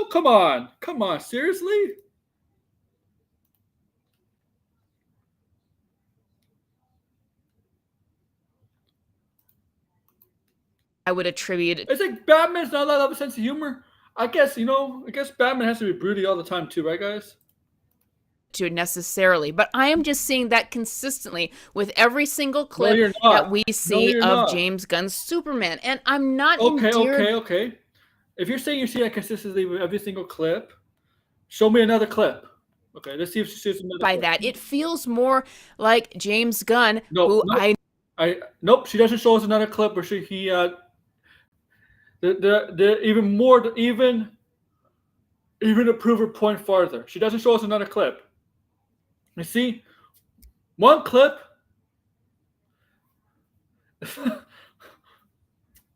Come on, seriously. I would attribute. It's like Batman's not allowed to have a sense of humor. I guess Batman has to be broody all the time too, right, guys? To it necessarily, but I am just seeing that consistently with every single clip that we see of James Gunn's Superman, and I'm not endeared. Okay. If you're saying you see that consistently with every single clip, show me another clip. Okay, let's see if she sees another by clip. that. It feels more like James Gunn, Nope, she doesn't show us another clip where even to prove her point farther. She doesn't show us another clip. You see, one clip.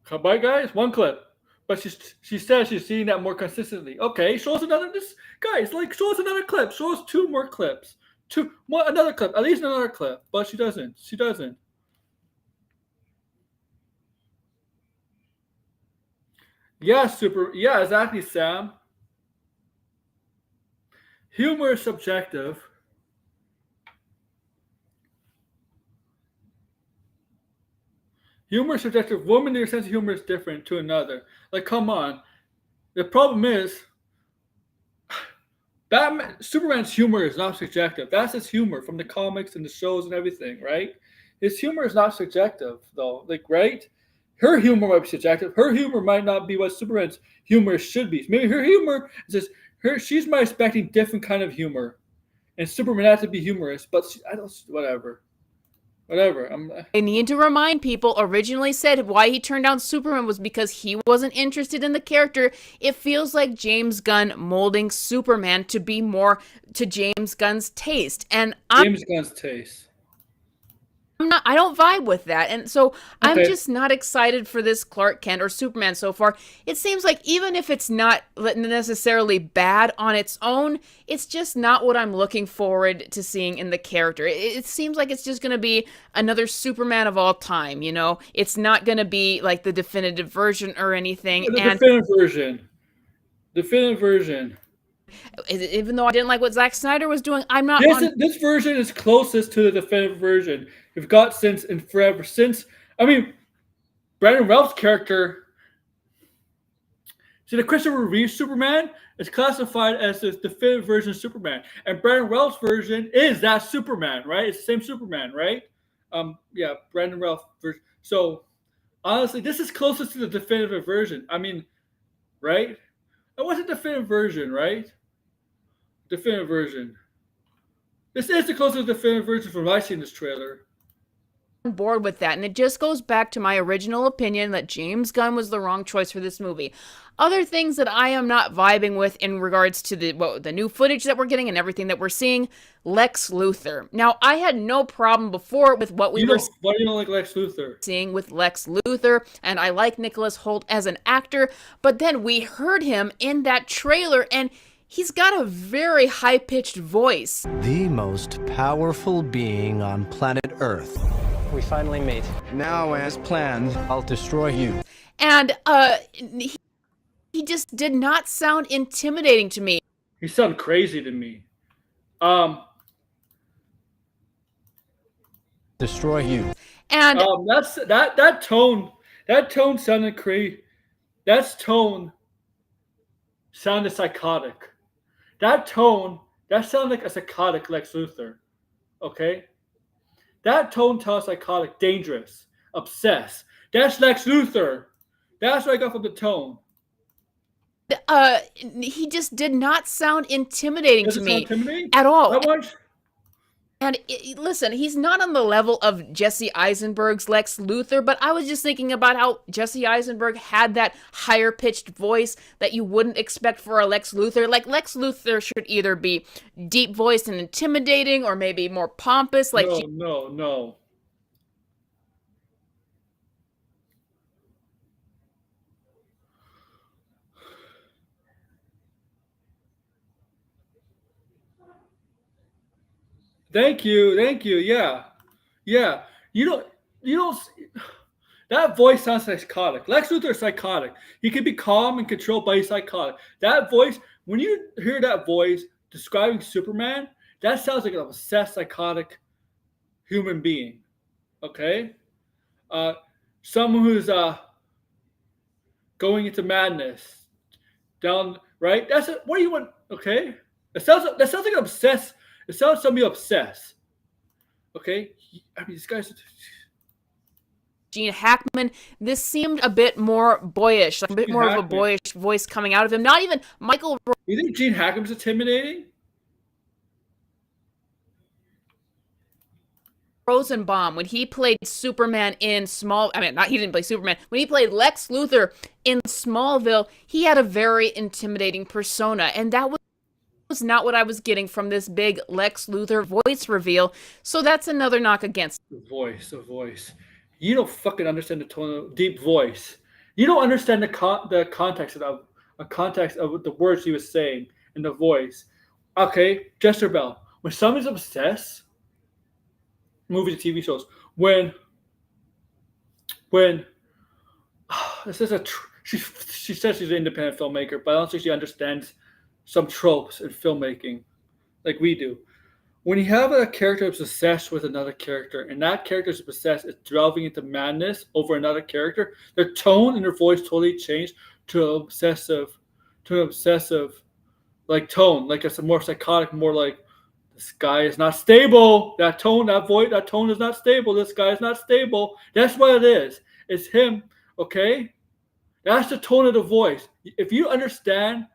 Come by, guys. One clip, but she says she's seeing that more consistently. Okay, show us another. Show us another clip. Show us two more clips. Another clip. At least another clip. But she doesn't. Yeah, exactly, Sam. Humor is subjective. Humor is subjective. Woman, their sense of humor is different to another. Like, come on. The problem is, Superman's humor is not subjective. That's his humor from the comics and the shows and everything, right? His humor is not subjective, though. Like, right? Her humor might be subjective. Her humor might not be what Superman's humor should be. Maybe her humor is just she's might expecting different kind of humor, and Superman has to be humorous. But whatever. I need to remind people, originally said why he turned down Superman was because he wasn't interested in the character. It feels like James Gunn molding Superman to be more to James Gunn's taste. And James Gunn's taste. I don't vibe with that. And so I'm Okay. just not excited for this Clark Kent or Superman so far. It seems like even if it's not necessarily bad on its own, it's just not what I'm looking forward to seeing in the character. It seems like it's just going to be another Superman of all time, you know? It's not going to be like the definitive version or anything. The And definitive version. Definitive version. even though I didn't like what Zack Snyder was doing, I'm not This on. this version is closest to the definitive version we've got since in forever. Since I mean, Brandon Routh's character. See, the Christopher Reeve Superman is classified as the definitive version of Superman, and Brandon Routh's version is that Superman, right? It's the same Superman, right? Yeah, Brandon Routh version. So honestly, this is closest to the definitive version. I mean, right? It was a definitive version, right? Definitive version. This is the closest definitive version from what I've seen this trailer. Board with that, and it just goes back to my original opinion that James Gunn was the wrong choice for this movie. Other things that I am not vibing with in regards to the new footage that we're getting and everything that we're seeing, Lex Luthor. Now, I had no problem before with what we were Why do you don't like Lex Luthor? seeing with Lex Luthor, and I like Nicholas Hoult as an actor, but then we heard him in that trailer, and he's got a very high-pitched voice. The most powerful being on planet Earth. We finally meet. Now, as planned, I'll destroy you. And he just did not sound intimidating to me. He sounded crazy to me. Destroy you. And That's that tone. That tone sounded crazy. That tone sounded psychotic. That sounded like a psychotic Lex Luthor. Okay? That tone sounds psychotic, dangerous, obsessed. That's Lex Luthor. That's what I got from the tone. he just did not sound intimidating Does to it me sound intimidating? at all. How much? And listen, he's not on the level of Jesse Eisenberg's Lex Luthor, but I was just thinking about how Jesse Eisenberg had that higher pitched voice that you wouldn't expect for a Lex Luthor. Like, Lex Luthor should either be deep voiced and intimidating or maybe more pompous. Like, No. Thank you. Yeah. You don't. That voice sounds psychotic. Lex Luthor is psychotic. He can be calm and controlled, but he's psychotic. That voice, when you hear that voice describing Superman, that sounds like an obsessed, psychotic human being. Okay, someone who's going into madness. Down right. That's it. What do you want? Okay, that sounds like an obsessed. It sounds somebody obsessed. Okay, I mean, this guy's. Gene Hackman, this seemed a bit more boyish, like a bit Gene more of a Hackman. boyish voice coming out of him. Not even Michael You think Gene Hackman's intimidating? Rosenbaum, when he played Superman in he didn't play Superman. When he played Lex Luthor in Smallville, he had a very intimidating persona, and that was not what I was getting from this big Lex Luthor voice reveal. So that's another knock against The voice. You don't fucking understand the tone of deep voice. You don't understand the context of the words he was saying and the voice. Okay, Jesterbell. When somebody's obsessed, movies and TV shows, when this is she says she's an independent filmmaker, but I don't think she understands some tropes in filmmaking like we do. When you have a character that's obsessed with another character, and that character is obsessed, is delving into madness over another character, their tone and their voice totally changed to an obsessive like tone, like it's a more psychotic, more like this guy is not stable. That tone is not stable. This guy is not stable. That's what it is. It's him. Okay, that's the tone of the voice. If you don't understand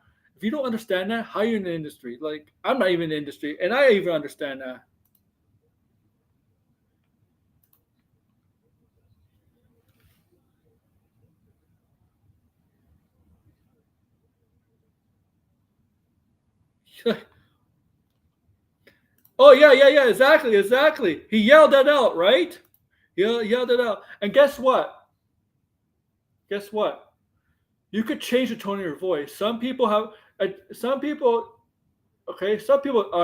that, how are you in the industry? Like, I'm not even in the industry, and I even understand that. Oh, yeah, exactly. He yelled that out, right? You yelled it out. And guess what? Guess what? You could change the tone of your voice. Some people are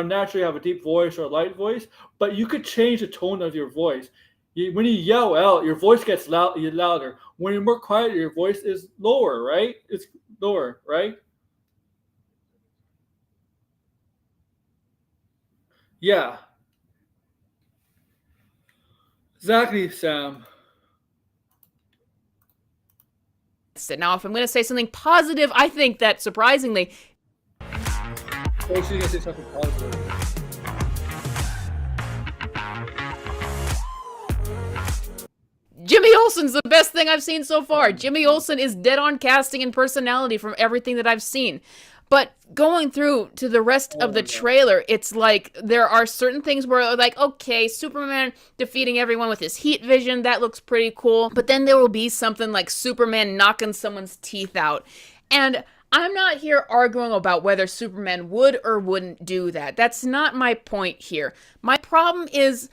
naturally have a deep voice or a light voice, but you could change the tone of your voice. When you yell out, your voice gets louder. When you're more quiet, your voice is lower, right? It's lower, right? Yeah. Exactly, Sam. Now, if I'm going to say something positive, I think that surprisingly, Oh, she's gonna say something positive. Jimmy Olsen's the best thing I've seen so far. Jimmy Olsen is dead on casting and personality from everything that I've seen. But going through to the rest of the trailer, it's like there are certain things where like, okay, Superman defeating everyone with his heat vision, that looks pretty cool. But then there will be something like Superman knocking someone's teeth out. And I'm not here arguing about whether Superman would or wouldn't do that. That's not my point here. My problem is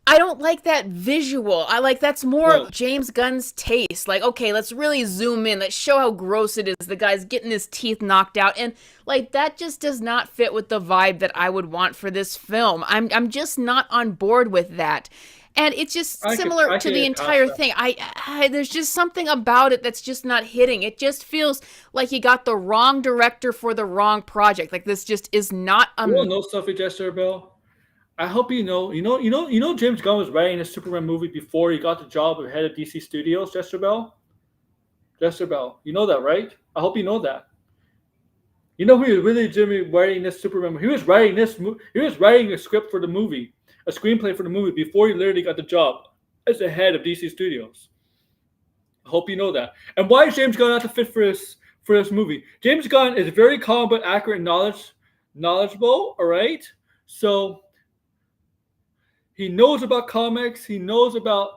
I don't like that visual. That's more James Gunn's taste. Like, okay, let's really zoom in. Let's show how gross it is. The guy's getting his teeth knocked out. And like that just does not fit with the vibe that I would want for this film. I'm just not on board with that. And it's just similar to the entire thing. There's just something about it that's just not hitting. It just feels like you got the wrong director for the wrong project. Like this just is not a. You know Sophie Jesterbell? I hope you know James Gunn was writing a Superman movie before he got the job of head of DC Studios, Jesterbell? Jesterbell. You know that, right? I hope you know that. You know who was really legitimately writing this Superman movie? He was writing a script for the movie, a screenplay for the movie before he literally got the job as the head of DC Studios. I hope you know that. And why is James Gunn not the fit for this movie? James Gunn is very calm but accurate and knowledgeable, all right? So he knows about comics. He knows about.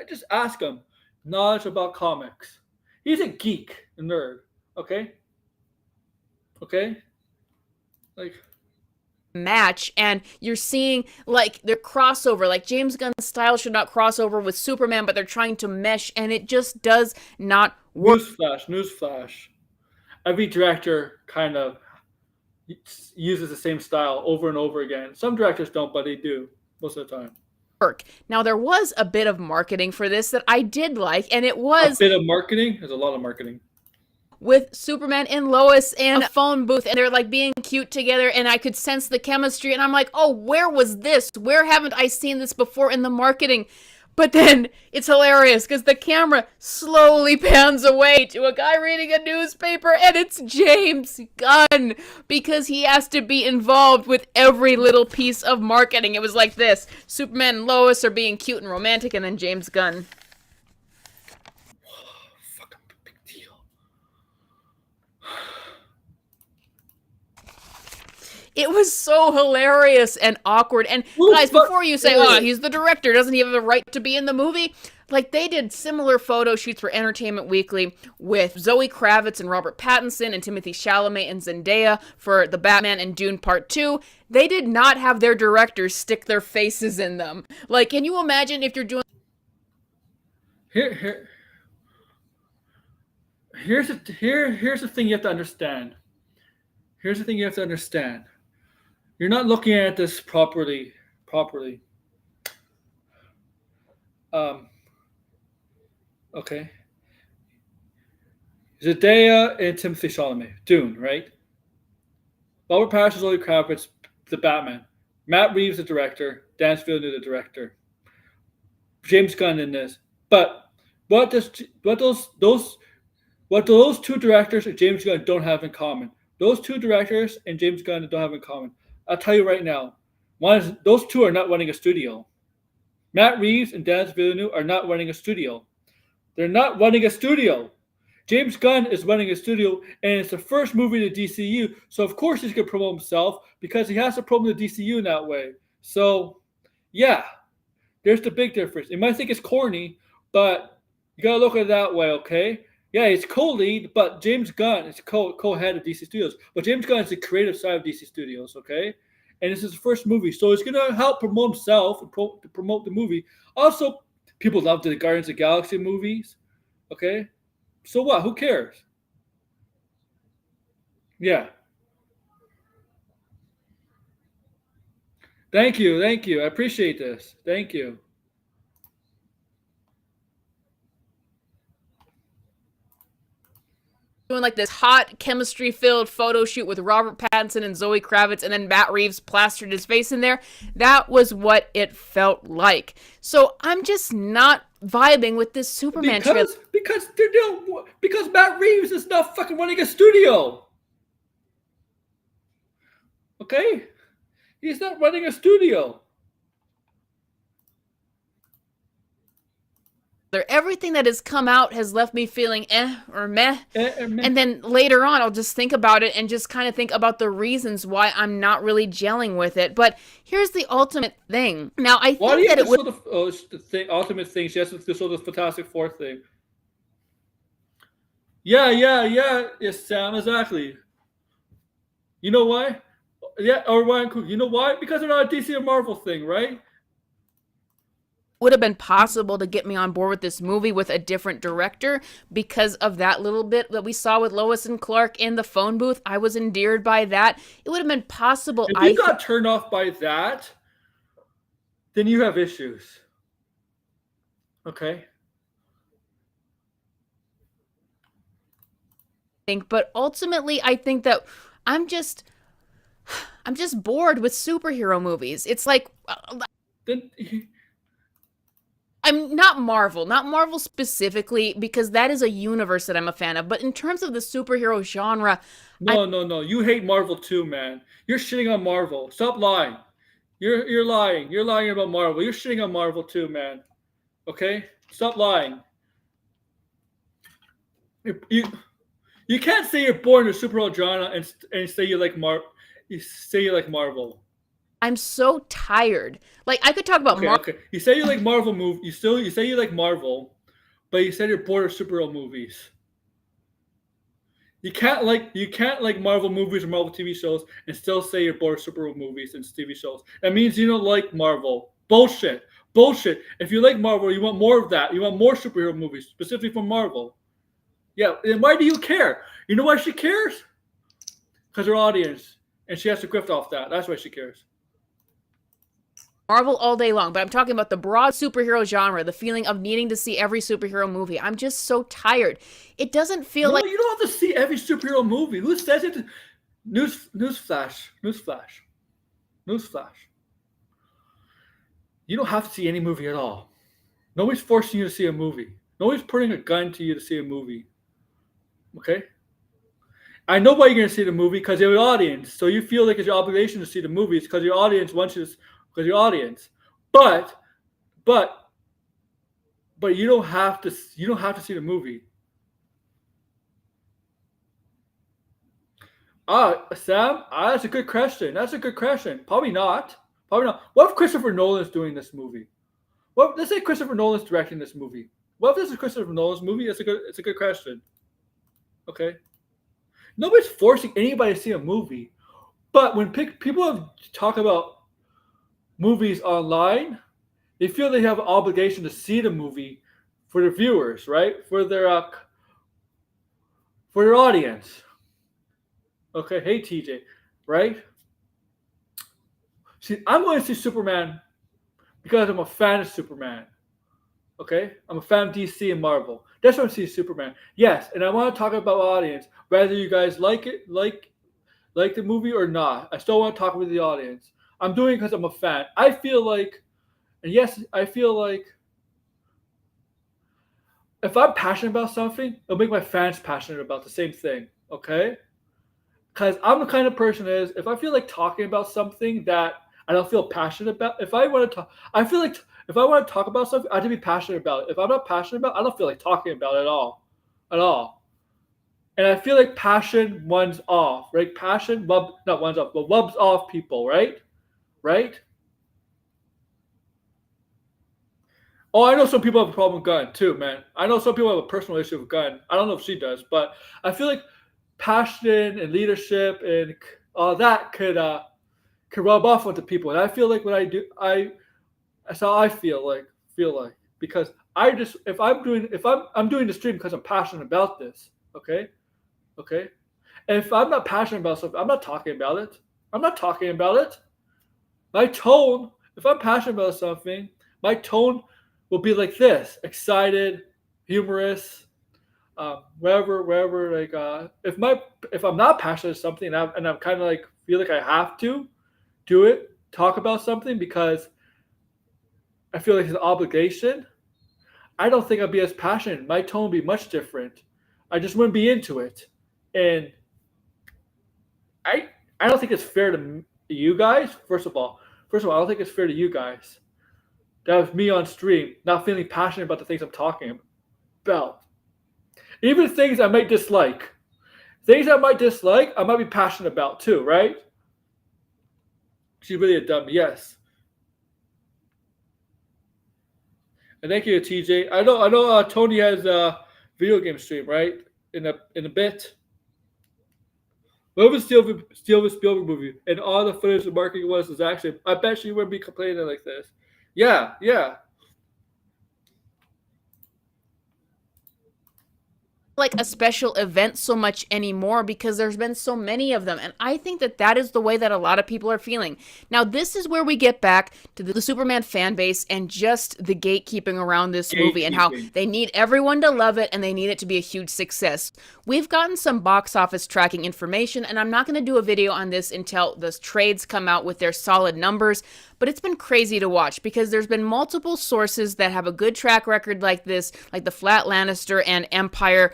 Just ask him. Knowledge about comics. He's a geek, a nerd. Okay. Like match, and you're seeing like their crossover. Like James Gunn's style should not cross over with Superman, but they're trying to mesh, and it just does not work. Newsflash. Every director kind of uses the same style over and over again. Some directors don't, but they do. Most of the time. Now, there was a bit of marketing for this that I did like, and it was... A bit of marketing? There's a lot of marketing. With Superman and Lois in a phone booth, and they're like being cute together, and I could sense the chemistry, and I'm like, oh, where was this? Where haven't I seen this before in the marketing? But then it's hilarious because the camera slowly pans away to a guy reading a newspaper, and it's James Gunn because he has to be involved with every little piece of marketing. It was like this. Superman and Lois are being cute and romantic, and then James Gunn. Fucking big deal. It was so hilarious and awkward. And guys, before you say, oh, he's the director, doesn't he have the right to be in the movie? Like, they did similar photo shoots for Entertainment Weekly with Zoe Kravitz and Robert Pattinson and Timothée Chalamet and Zendaya for The Batman and Dune Part 2. They did not have their directors stick their faces in them. Like, can you imagine if you're doing... Here's the thing you have to understand. You're not looking at this properly. Okay. Zendaya and Timothée Chalamet, Dune, right? Robert Pattinson, Zoe Kravitz, the Batman. Matt Reeves, the director. Dan Villeneuve, the director. James Gunn in this. But what those two directors and James Gunn don't have in common? Those two directors and James Gunn don't have in common. I'll tell you right now. Those two are not running a studio. Matt Reeves and Dan Villeneuve are not running a studio. They're not running a studio. James Gunn is running a studio, and it's the first movie in the DCU, so of course he's going to promote himself because he has to promote the DCU in that way. So, yeah, there's the big difference. You might think it's corny, but you got to look at it that way, okay? Yeah, he's co-lead, but James Gunn is co-head of DC Studios. But James Gunn is the creative side of DC Studios, okay? and this is his first movie, so it's gonna help promote himself and promote the movie. Also, people love the Guardians of the Galaxy movies. Okay, so what? Who cares? Yeah. Thank you. I appreciate this. Thank you. Doing like this hot chemistry-filled photo shoot with Robert Pattinson and Zoe Kravitz, and then Matt Reeves plastered his face in there. That was what it felt like. So I'm just not vibing with this Superman trailer. Because Matt Reeves is not fucking running a studio. Okay? He's not running a studio. Everything that has come out has left me feeling or meh. And then later on, I'll just think about it and just kind of think about the reasons why I'm not really gelling with it. But here's the ultimate thing. Now, I think that it would... the ultimate thing. She has to show the Fantastic Four thing. Yeah. Yes, Sam, exactly. You know why? Yeah, or Ryan Cook. You know why? Because they're not a DC or Marvel thing, right? Would have been possible to get me on board with this movie with a different director because of that little bit that we saw with Lois and Clark in the phone booth. I was endeared by that. It would have been possible. If you got turned off by that, then you have issues. Okay. But ultimately, I think that I'm just bored with superhero movies. It's like... I'm not Marvel specifically, because that is a universe that I'm a fan of. But in terms of the superhero genre... No. You hate Marvel too, man. You're shitting on Marvel. Stop lying. You're lying. You're lying about Marvel. You're shitting on Marvel too, man. Okay? Stop lying. You can't say you're born in the superhero genre and say you like Marvel. I'm so tired. Like, I could talk about Marvel. Okay. You say you like Marvel movies. You say you like Marvel, but you said you're bored of superhero movies. You can't like Marvel movies or Marvel TV shows and still say you're bored of superhero movies and TV shows. That means you don't like Marvel. Bullshit. If you like Marvel, you want more of that. You want more superhero movies, specifically from Marvel. Yeah. And why do you care? You know why she cares? Because her audience, and she has to grift off that. That's why she cares. Marvel all day long, but I'm talking about the broad superhero genre, the feeling of needing to see every superhero movie. I'm just so tired. It doesn't feel like... you don't have to see every superhero movie. Who says it? Newsflash. You don't have to see any movie at all. Nobody's forcing you to see a movie. Nobody's putting a gun to you to see a movie. Okay? I know why you're going to see the movie, because you have an audience. So you feel like it's your obligation to see the movies because your audience wants you to... Because your audience, but you don't have to see the movie. Sam, that's a good question. Probably not. What if Christopher Nolan is doing this movie? Well, let's say Christopher Nolan's directing this movie. What if this is Christopher Nolan's movie? It's a good question. Okay. Nobody's forcing anybody to see a movie, but when people talk about movies online, they feel they have an obligation to see the movie for the viewers, right? For their audience. Okay, hey TJ, right? See, I'm going to see Superman because I'm a fan of Superman. Okay, I'm a fan of DC and Marvel. That's why I'm seeing Superman. Yes, and I want to talk about audience, whether you guys like it, like the movie or not. I still want to talk with the audience. I'm doing it because I'm a fan. I feel like if I'm passionate about something, it'll make my fans passionate about the same thing, okay? Because I'm the kind of person that is, if I feel like talking about something that I don't feel passionate about, if I want to talk about something, I have to be passionate about it. If I'm not passionate about it, I don't feel like talking about it at all. And I feel like passion runs off, right? Passion, not runs off, but rubs off people, right? Right? Oh, I know some people have a problem with Gunn too, man. I know some people have a personal issue with Gunn. I don't know if she does, but I feel like passion and leadership and all that could can rub off onto people. And I feel like what I do, that's how I feel like because I'm doing the stream because I'm passionate about this. Okay. And if I'm not passionate about something, I'm not talking about it. My tone, if I'm passionate about something, my tone will be like this: excited, humorous, wherever. Like, if I'm not passionate about something and I'm kind of like feel like I have to do it, talk about something because I feel like it's an obligation, I don't think I'd be as passionate. My tone would be much different. I just wouldn't be into it, and I don't think it's fair to you guys. First of all, I don't think it's fair to you guys. That was me on stream, not feeling passionate about the things I'm talking about. Even things I might dislike. I might be passionate about too, right? She's really a dummy, yes. And thank you, TJ. I know. Tony has a video game stream, right? In a bit. What was Steven Spielberg movie? And all the footage of marketing was actually. I bet she wouldn't be complaining like this. Yeah. Like a special event so much anymore because there's been so many of them, and I think that is the way that a lot of people are feeling. Now this is where we get back to the Superman fan base and just the gatekeeping around this movie and how they need everyone to love it and they need it to be a huge success. We've gotten some box office tracking information, and I'm not going to do a video on this until the trades come out with their solid numbers, but it's been crazy to watch because there's been multiple sources that have a good track record like this, like the Flat Lannister and Empire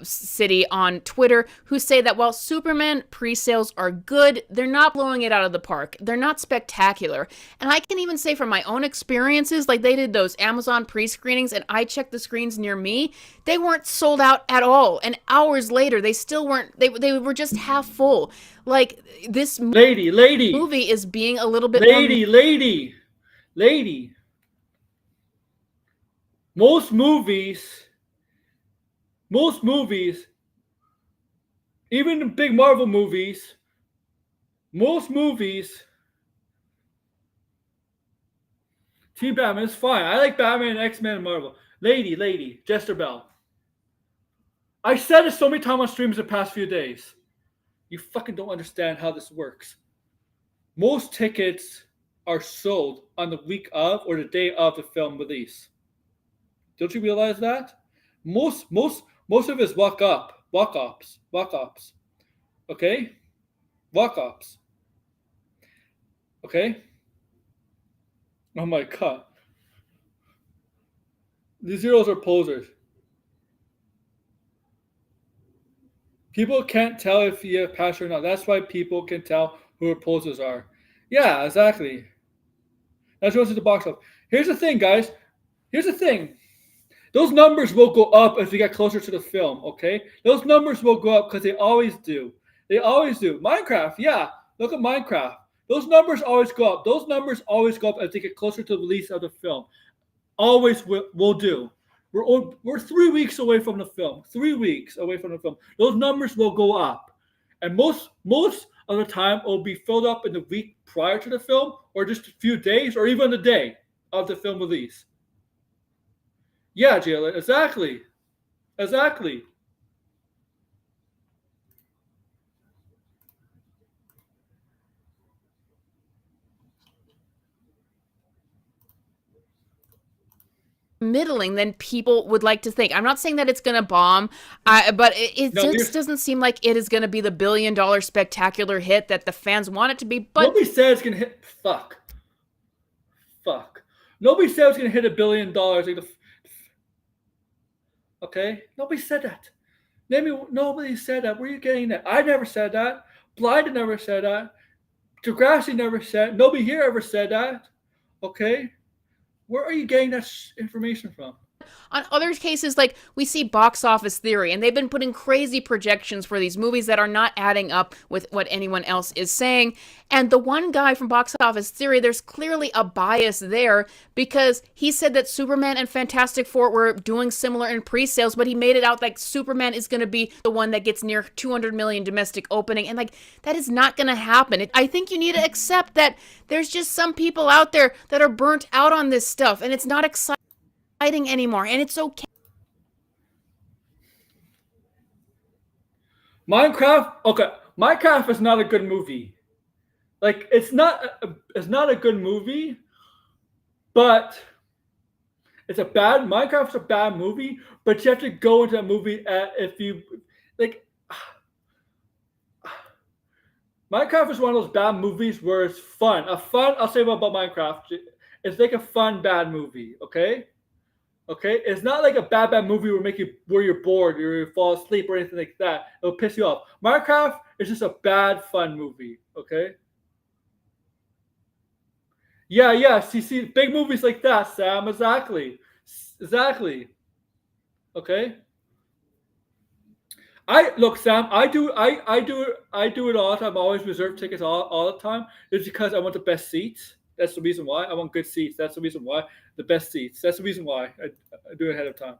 City on Twitter, who say that while Superman pre-sales are good, they're not blowing it out of the park. They're not spectacular. And I can even say from my own experiences, like they did those Amazon pre-screenings and I checked the screens near me, they weren't sold out at all. And hours later, they still weren't, they were just half full. Like this lady movie is being a little bit lady. Most movies, even the big Marvel movies, Team Batman is fine. I like Batman and X-Men and Marvel. Lady, Jesterbell. I said it so many times on streams the past few days. You fucking don't understand how this works. Most tickets are sold on the week of or the day of the film release. Don't you realize that? Most of it's walk-ups. Okay? Walk-ups. Okay? Oh my god. These zeros are posers. People can't tell if you have passion or not. That's why people can tell who posers are. Yeah, exactly. That's what's in the box office. Here's the thing, guys. Those numbers will go up as we get closer to the film, okay? Those numbers will go up because they always do. Minecraft, yeah. Look at Minecraft. Those numbers always go up. As they get closer to the release of the film. Always will do. We're 3 weeks away from the film. Those numbers will go up. And most of the time, it will be filled up in the week prior to the film or just a few days or even the day of the film release. Yeah, Jalen, exactly. middling than people would like to think. I'm not saying that it's going to bomb, but it just doesn't seem like it is going to be the billion-dollar spectacular hit that the fans want it to be. But nobody said it's going to hit. Fuck. Nobody said it's going to hit $1 billion. Okay? Nobody said that. Nobody said that. Where are you getting that? I never said that. Blind never said that. Degrassi never said. Nobody here ever said that. Okay? Where are you getting that information from? on other cases, like we see Box Office Theory, and they've been putting crazy projections for these movies that are not adding up with what anyone else is saying. And the one guy from Box Office Theory, there's clearly a bias there because he said that Superman and Fantastic Four were doing similar in pre-sales, but he made it out like Superman is going to be the one that gets near 200 million domestic opening. And like, that is not going to happen. I think you need to accept that there's just some people out there that are burnt out on this stuff, and it's not exciting anymore, and it's okay. Minecraft is not a good movie. Like, it's not a good movie, but Minecraft's a bad movie, but you have to go into a movie if you like. Minecraft is one of those bad movies where it's fun. I'll say about Minecraft. It's like a fun bad movie, okay? Okay, it's not like a bad movie where you're bored or you fall asleep or anything like that. It'll piss you off. Minecraft is just a bad fun movie. Okay. Yeah. See, big movies like that, Sam. Exactly. Okay. Sam. I do it all the time. I always reserve tickets all the time. It's because I want the best seats. That's the reason why. I want good seats. That's the reason why. The best seats. That's the reason why I do it ahead of time.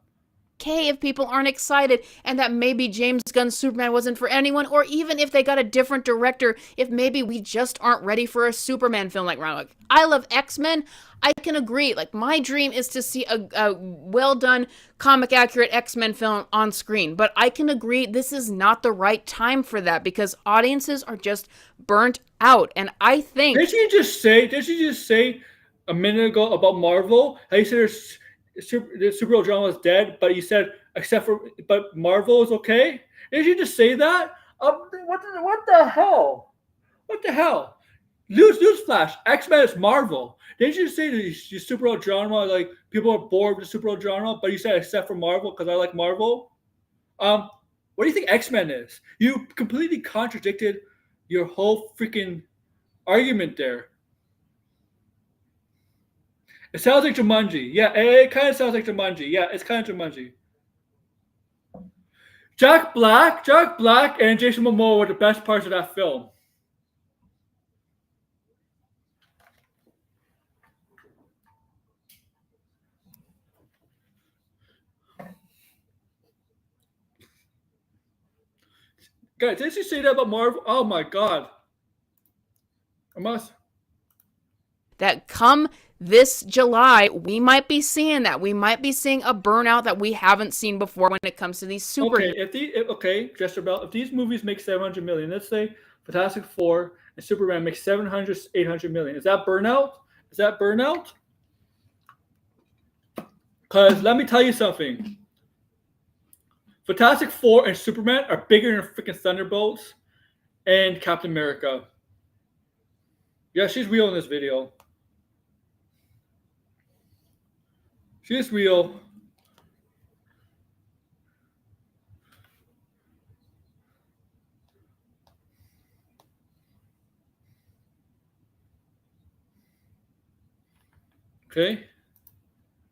Okay, if people aren't excited and that maybe James Gunn's Superman wasn't for anyone, or even if they got a different director, if maybe we just aren't ready for a Superman film like Roanoke. I love X-Men. I can agree. Like, my dream is to see a well-done, comic-accurate X-Men film on screen. But I can agree this is not the right time for that because audiences are just burnt out. And I think... Did you just say a minute ago about Marvel? How you said the superhero genre is dead, but you said but Marvel is okay? Did you just say that? What the hell? What the hell? Newsflash, X-Men is Marvel. Didn't you say the superhero genre, like, people are bored with the superhero genre, but you said except for Marvel because I like Marvel? What do you think X-Men is? You completely contradicted your whole freaking argument there. It sounds like Jumanji. Yeah, it kind of sounds like Jumanji. Yeah, it's kind of Jumanji. Jack Black, and Jason Momoa were the best parts of that film. Guys, did you say that about Marvel? Oh my God. That come this July, we might be seeing that. We might be seeing a burnout that we haven't seen before when it comes to these superheroes. Jesterbell, if these movies make 700 million, let's say Fantastic Four and Superman make 700, 800 million. Is that burnout? Because let me tell you something. Fantastic Four and Superman are bigger than freaking Thunderbolts and Captain America. Yeah, she's real in this video. She's real. Okay.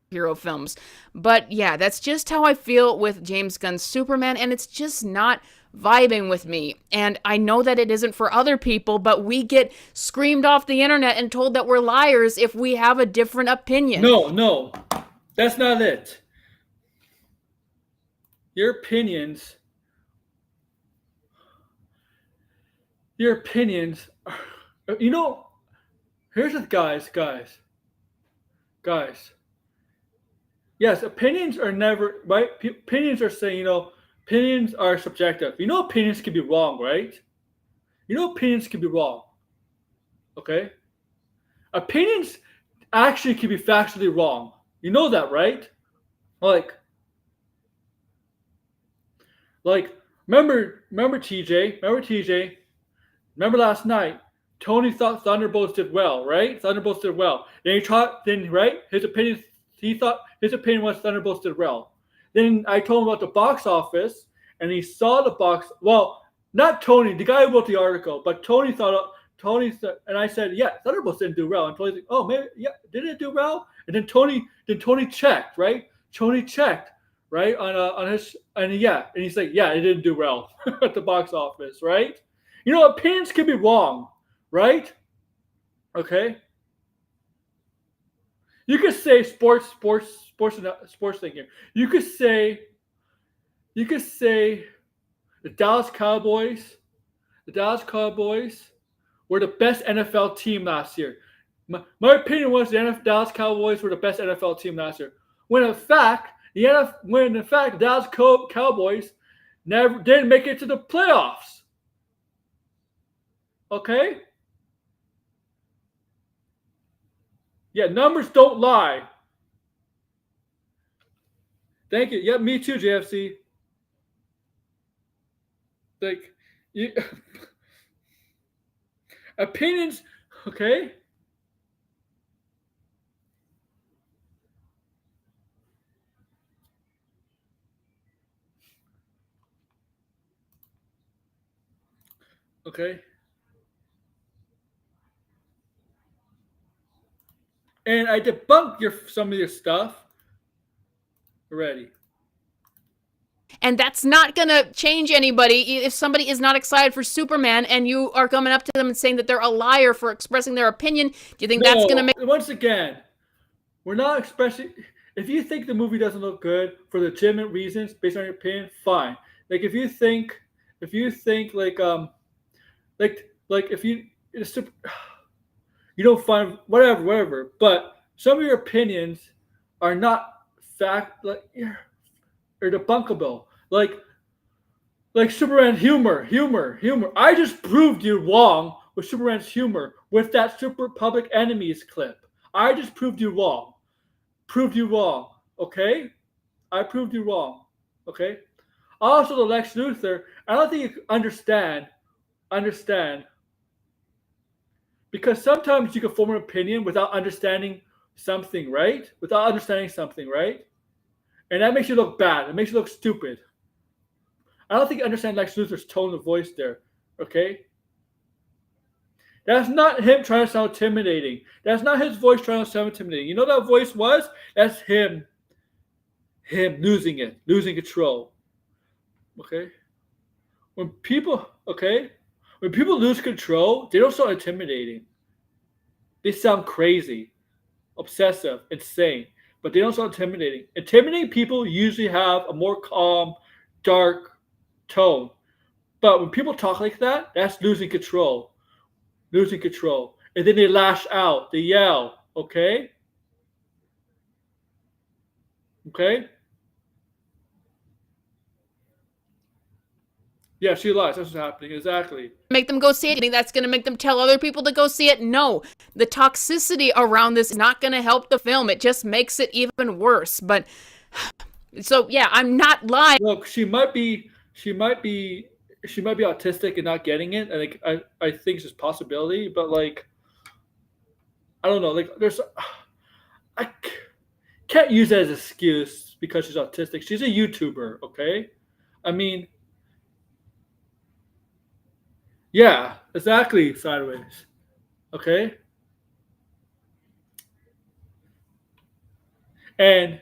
Hero films. But yeah, that's just how I feel with James Gunn's Superman, and it's just not vibing with me. And I know that it isn't for other people, but we get screamed off the internet and told that we're liars if we have a different opinion. No. That's not it. Your opinions are, you know, here's the guys. Yes, opinions are never, right? Opinions are saying, opinions are subjective. Opinions can be wrong, right? Opinions can be wrong. Okay? Opinions actually can be factually wrong. You know that, right? Like, remember TJ? Remember last night? Tony thought Thunderbolts did well, right? Thunderbolts did well. Right? He thought his opinion was Thunderbolts did well. Then I told him about the box office, and he saw the box. Well, not Tony, the guy who wrote the article, but Tony said, and I said, yeah, Thunderbolts didn't do well. And Tony's like, oh, maybe, yeah, did it do well? And then Tony checked, right? Tony checked, right, on his, and he's like, yeah, it didn't do well at the box office, right? You know, opinions can be wrong, right? Okay. You could say sports thing here. You could say the Dallas Cowboys were the best NFL team last year. My opinion was the Dallas Cowboys were the best NFL team last year. When in fact, the Dallas Cowboys never didn't make it to the playoffs. Okay? Yeah, numbers don't lie. Thank you. Yeah, me too, JFC. Like, opinions, okay? Okay. And I debunked some of your stuff already. And that's not going to change anybody. If somebody is not excited for Superman and you are coming up to them and saying that they're a liar for expressing their opinion, do you think that's going to make... Once again, we're not expressing... If you think the movie doesn't look good for legitimate reasons based on your opinion, fine. Like if you think if you don't find whatever, but some of your opinions are not fact, like, or debunkable. Like Superman humor. I just proved you wrong with Superman's humor with that Super Public Enemies clip. I just proved you wrong. Okay? I proved you wrong. Okay? Also, the Lex Luthor, I don't think you understand. Because sometimes you can form an opinion without understanding something, right? And that makes you look bad. It makes you look stupid. I don't think you understand Lex Luthor's tone of voice there, okay? That's not him trying to sound intimidating. That's not his voice trying to sound intimidating. You know what that voice was? That's him losing control, okay? When people lose control, they don't sound intimidating. They sound crazy, obsessive, insane, but they don't sound intimidating. Intimidating people usually have a more calm, dark tone. But when people talk like that, that's losing control. And then they lash out, they yell, okay? Yeah, she lies. That's what's happening. Exactly. Make them go see it? You think that's going to make them tell other people to go see it? No. The toxicity around this is not going to help the film. It just makes it even worse. But, so, yeah, I'm not lying. Look, she might be autistic and not getting it. I think it's a possibility. But, like, I don't know. Like, I can't use that as an excuse because she's autistic. She's a YouTuber, okay? I mean... Yeah, exactly, Sideways. Okay? And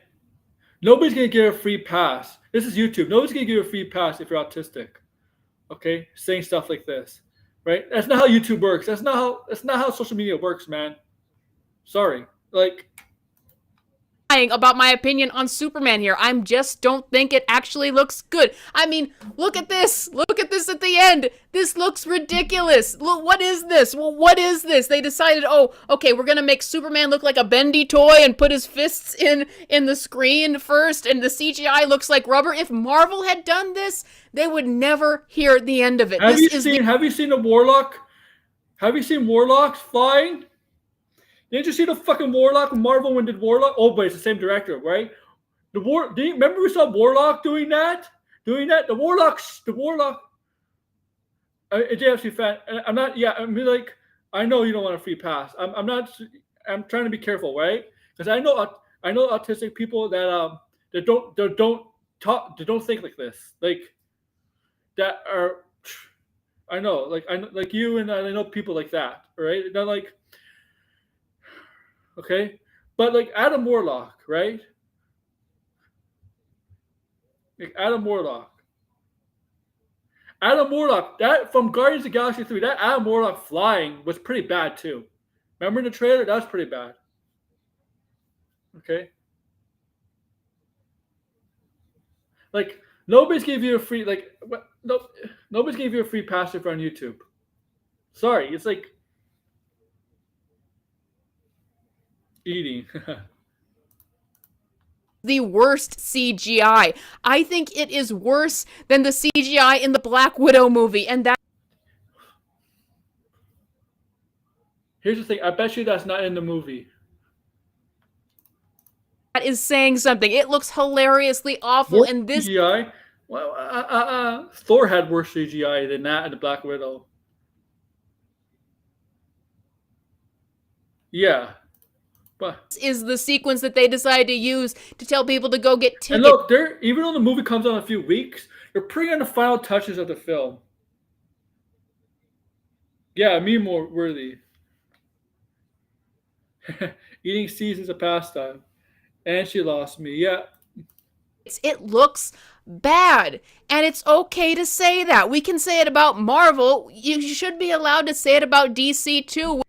nobody's going to give a free pass. This is YouTube. Nobody's going to give you a free pass if you're autistic. Okay? Saying stuff like this. Right? That's not how YouTube works. That's not how social media works, man. Sorry. Like... about my opinion on Superman here. I just don't think it actually looks good. I mean, look at this. Look at this at the end. This looks ridiculous. Look, what is this? Well, what is this? They decided, oh, okay, we're going to make Superman look like a bendy toy and put his fists in the screen first, and the CGI looks like rubber. If Marvel had done this, they would never hear the end of it. Have you seen a Warlock? Have you seen Warlocks flying? Didn't you see the fucking Warlock when Marvel when did Warlock? Oh, but it's the same director, right? Do you remember we saw Warlock doing that? The Warlock. A JFC fan. I'm not. Yeah, I mean, like, I know you don't want a free pass. I'm not. I'm trying to be careful, right? Because I know autistic people that don't think like this. Like that are. I know, like you and I know people like that, right? They're like. Okay, but like Adam Warlock, right? Like Adam Warlock. Adam Warlock, that from Guardians of the Galaxy 3, that Adam Warlock flying was pretty bad too. Remember in the trailer? That was pretty bad. Okay. Like nobody's gave you a free nobody's gave you a free pass if you're on YouTube. Sorry, it's like eating. The worst CGI. I think it is worse than the CGI in the Black Widow movie, and that Here's the thing. I bet you that's not in the movie. is saying something. It looks hilariously awful, Worse and this CGI. Well, Thor had worse CGI than that in the Black Widow. Yeah, but is the sequence that they decided to use to tell people to go get and tickets. look, they're even though the movie comes out in a few weeks, they're putting on the final touches of the film. Yeah, me more worthy. Eating seasons of pastime, and she lost me. Yeah. It looks bad, and it's okay to say that. We can say it about Marvel. You should be allowed to say it about DC too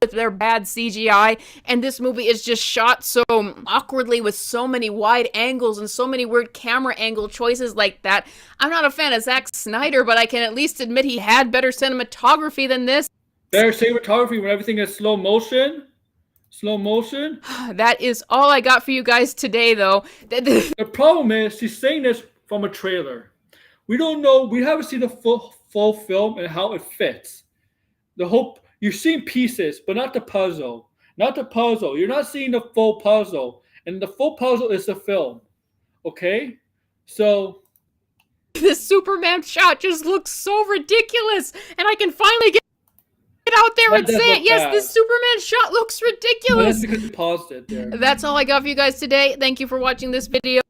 with their bad CGI, and this movie is just shot so awkwardly with so many wide angles and so many weird camera angle choices like that. I'm not a fan of Zack Snyder, but I can at least admit he had better cinematography than this. Better cinematography when everything is slow motion. Slow motion. That is all I got for you guys today, though. The problem is she's saying this from a trailer. We don't know. We haven't seen the full film and how it fits. The whole you're seeing pieces, but not the puzzle. Not the puzzle. You're not seeing the full puzzle, and the full puzzle is the film. Okay, so this Superman shot just looks so ridiculous, and I can finally get out there and say it. Yes, this Superman shot looks ridiculous. That's because you paused it there. That's all I got for you guys today. Thank you for watching this video.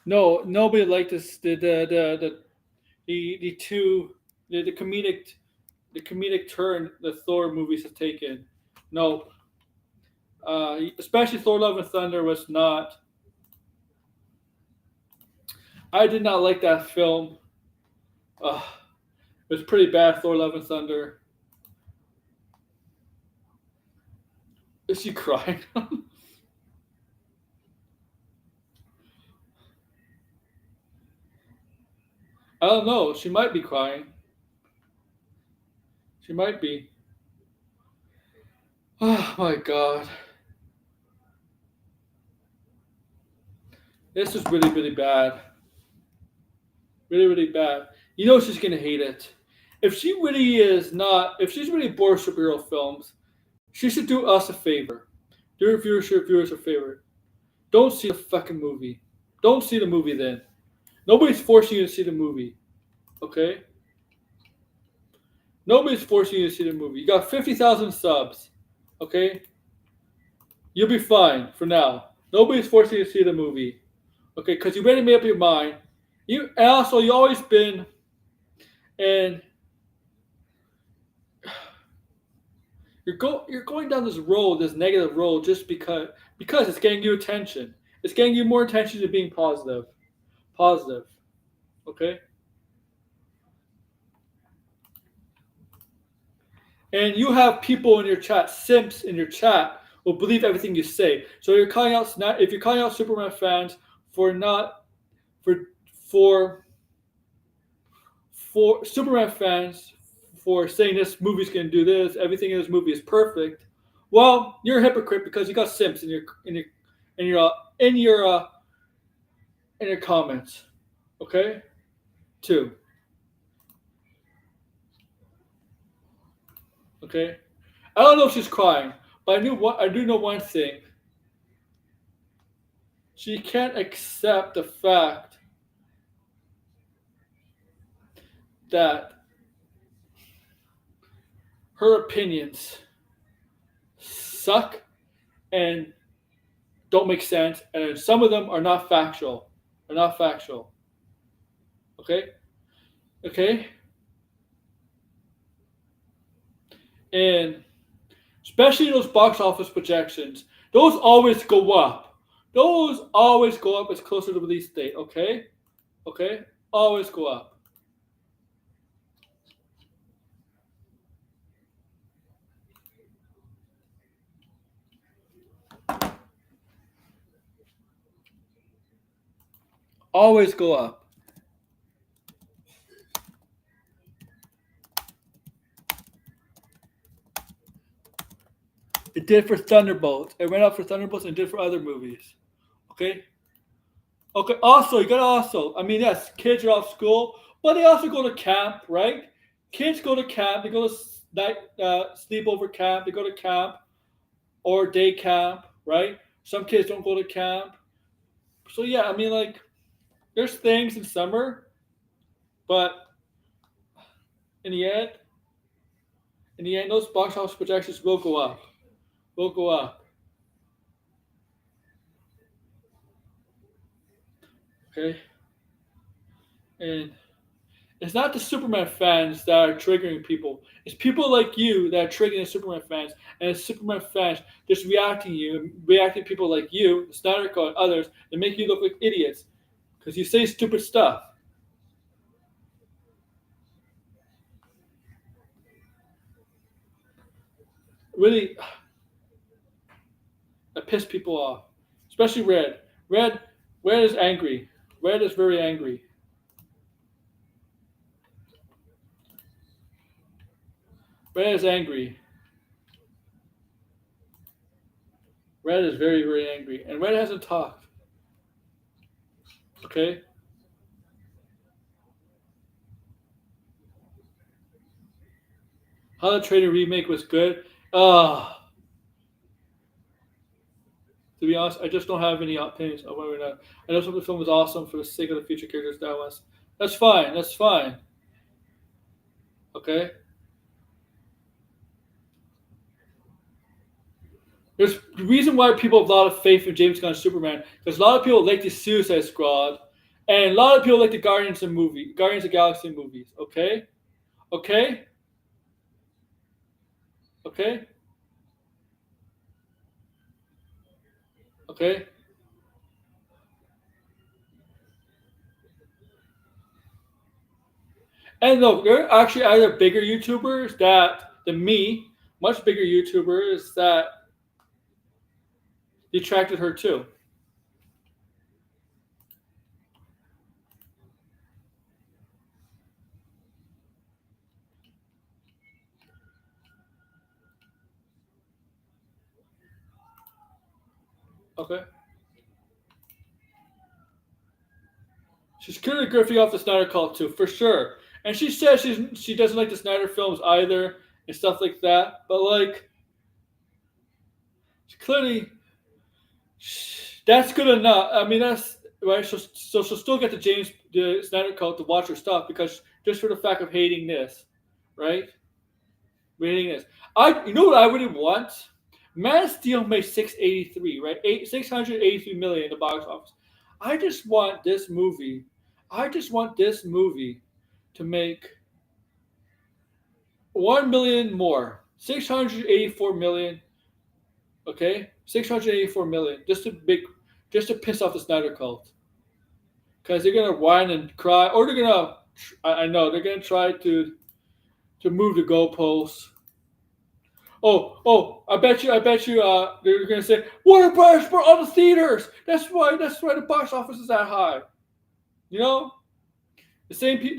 No, nobody liked this. The comedic turn the Thor movies have taken. No. Especially Thor: Love and Thunder was not. I did not like that film. It was pretty bad. Thor: Love and Thunder. Is she crying? I don't know. She might be crying. She might be. Oh my God. This is really, really bad. Really, really bad. You know she's going to hate it. If she's really bored of superhero films, she should do us a favor. Do her viewers a favor. Don't see the fucking movie. Don't see the movie then. Nobody's forcing you to see the movie. Okay? Nobody's forcing you to see the movie. You got 50,000 subs. Okay? You'll be fine for now. Nobody's forcing you to see the movie. Okay, because you already made up your mind. You always been, and you're going down this road, this negative road, just because it's getting you attention. It's getting you more attention to being positive. Positive. Okay? And you have people in your chat, simps in your chat, will believe everything you say. So if you're calling out Superman fans for Superman fans for saying this movie's gonna do this, everything in this movie is perfect. Well, you're a hypocrite because you got simps in your comments. Okay? 2. Okay? I don't know if she's crying, but I do know one thing. She can't accept the fact that her opinions suck and don't make sense, and some of them are not factual. They're not factual. Okay? Okay? And especially those box office projections, those always go up. Those always go up as closer to release date, okay? Okay? Always go up. Always go up. It did for Thunderbolts. It went up for Thunderbolts and did for other movies. Okay? Okay, also, you gotta also, I mean, yes, kids are off school, but they also go to camp, right? Kids go to camp, they go to night sleepover camp, they go to camp or day camp, right? Some kids don't go to camp. So yeah, I mean, like, there's things in summer, but in the end, those box office projections will go up. Will go up. Okay? And it's not the Superman fans that are triggering people. It's people like you that are triggering the Superman fans. And it's Superman fans just reacting to people like you, the Snyder Cut, and others, that make you look like idiots. Because you say stupid stuff. Really, that piss people off. Especially Red. Red is angry. Red is very angry. Red is angry. Red is very, very angry. And Red hasn't talked. Okay? How the Trader remake was good. To be honest, I just don't have any opinions on whether or not. I know some of the film was awesome for the sake of the future characters that was. That's fine. That's fine. Okay? There's the reason why people have a lot of faith in James Gunn's Superman, because a lot of people like the Suicide Squad, and a lot of people like the Guardians of the Galaxy movies. Okay? Okay? Okay? Okay? And look, there are actually other bigger YouTubers than me, much bigger YouTubers that detracted her too. Okay. She's clearly grifting off the Snyder Cult too, for sure. And she says she doesn't like the Snyder films either and stuff like that. But like, clearly, that's good enough. I mean, that's right. So she'll still get the Snyder Cult to watch her stuff because just for the fact of hating this, right? Hating this. You know what I really want? Man of Steel made 683, right? 683 million in the box office. I just want this movie to make 1 million more. 684 million. Okay? 684 million. Just to piss off the Snyder Cult. Because they're gonna whine and cry, or they're gonna I know they're gonna try to move the goalposts. I bet you they're gonna say Warner Bros. For all the theaters. That's why the box office is that high. You know, the same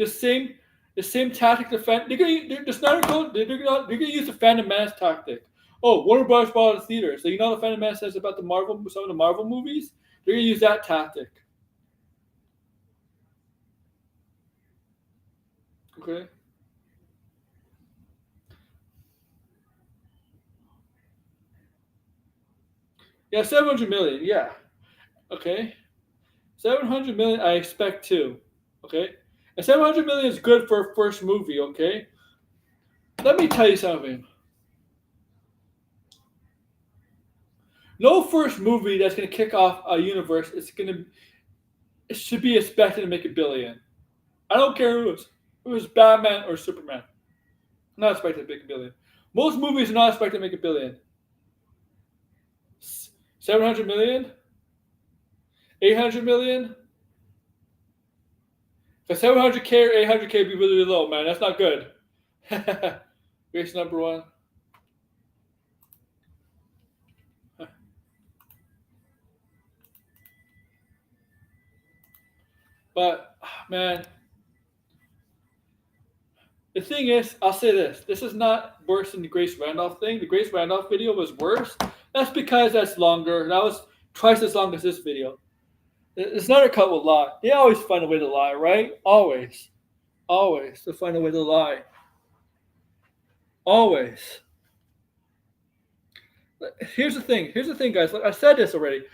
tactic to defend. The Snyder Code. They're gonna use the Phantom Menace tactic. Oh, Warner Bros. For all the theaters. So you know what the Phantom Menace says about some of the Marvel movies. They're gonna use that tactic. Okay. Yeah, 700 million. Yeah. Okay. 700 million, I expect too. Okay. And 700 million is good for a first movie. Okay. Let me tell you something. No first movie that's going to kick off a universe it should be expected to make $1 billion. I don't care who it was. It was Batman or Superman. Not expected to make $1 billion. Most movies are not expected to make $1 billion. 700 million? 800 million? So 700K or 800K would be really, really low, man. That's not good. Race number one. But, man, the thing is, I'll say this. This is not worse than the Grace Randolph thing. The Grace Randolph video was worse. That's because that's longer. That was twice as long as this video. The Snyder Cut will lie. They always find a way to lie, right? Always. Always. To find a way to lie. Always. Here's the thing, guys. Like I said this already.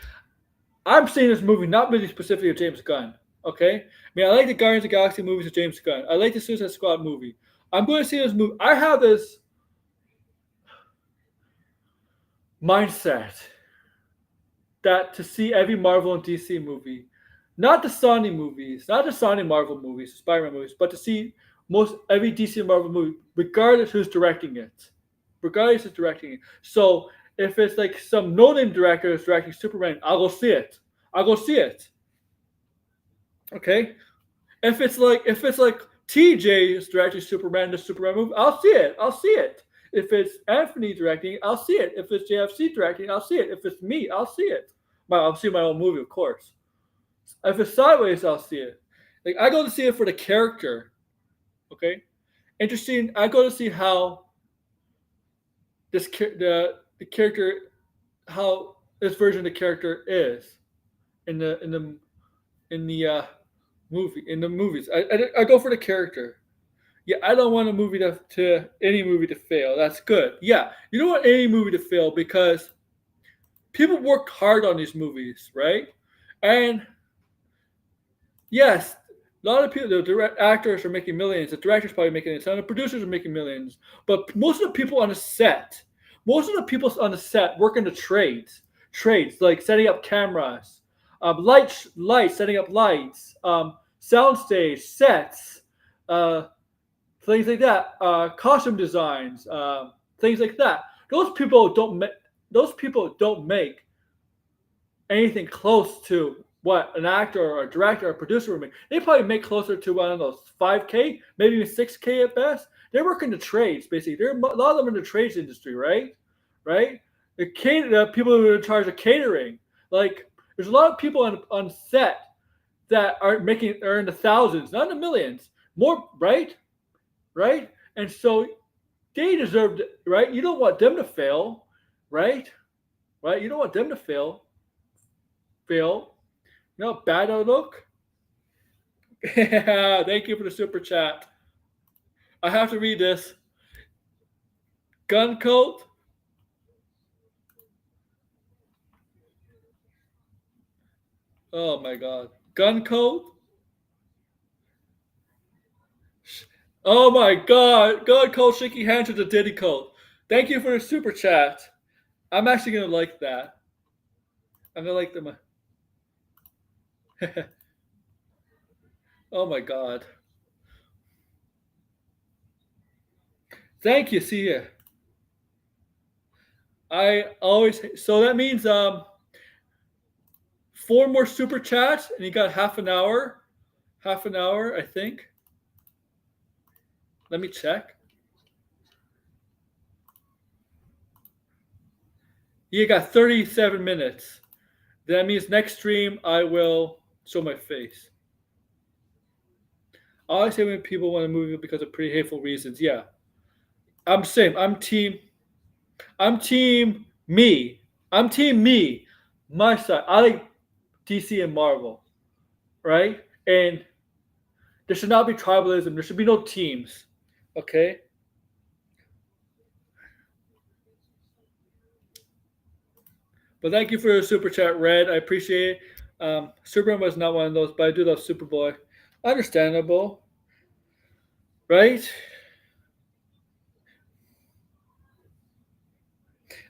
I'm seeing this movie not really specifically of James Gunn. Okay? I mean, I like the Guardians of the Galaxy movies of James Gunn. I like the Suicide Squad movie. I'm going to see this movie. I have this mindset that to see every Marvel and DC movie, not the Sony movies, not the Sony Marvel movies, Spider-Man movies, but to see most every DC and Marvel movie, regardless who's directing it. Regardless who's directing it. So if it's like some no-name director is directing Superman, I'll go see it. I'll go see it. Okay? If it's like TJ is directing Superman, the Superman movie, I'll see it. I'll see it. If it's Anthony directing, I'll see it. If it's JFC directing, I'll see it. If it's me, I'll see it. I'll see my own movie, of course. If it's sideways, I'll see it. Like I go to see it for the character. Okay? Interesting. I go to see how the character, how this version of the character is in the movies. I go for the character. Yeah, I don't want a movie any movie to fail. That's good. Yeah, you don't want any movie to fail because people work hard on these movies, right? And yes, a lot of people, the direct actors are making millions. The directors probably making millions. Some of the producers are making millions. But most of the people on the set, work in the trades like setting up cameras, lights, setting up lights, soundstage, sets, things like that, costume designs, things like that. Those people don't make anything close to what an actor or a director or a producer would make. They probably make closer to, I don't know, 5K, maybe even 6K at best. They're working the trades, basically. There are a lot of them in the trades industry, right? The people who are in charge of catering. Like, there's a lot of people on set that are in the thousands, not in the millions. More, right? And so they deserve, right? You don't want them to fail, right? You don't want them to fail. You know how bad I look? Thank you for the super chat. I have to read this. Gun coat. Oh my God. Gun coat. Oh my God. Gun coat shaking hands with the Diddy coat. Thank you for the super chat. I'm actually going to like that. I'm going to like them. Oh my God. Thank you. See you. So that means 4 more super chats and you got half an hour, I think. Let me check. You got 37 minutes. That means next stream I will show my face. I always say when people want to move it because of pretty hateful reasons. Yeah. I'm same. I'm team me. I'm team me. My side. I like DC and Marvel. Right? And there should not be tribalism. There should be no teams. Okay? But thank you for your super chat, Red. I appreciate it. Superman was not one of those, but I do love Superboy. Understandable. Right?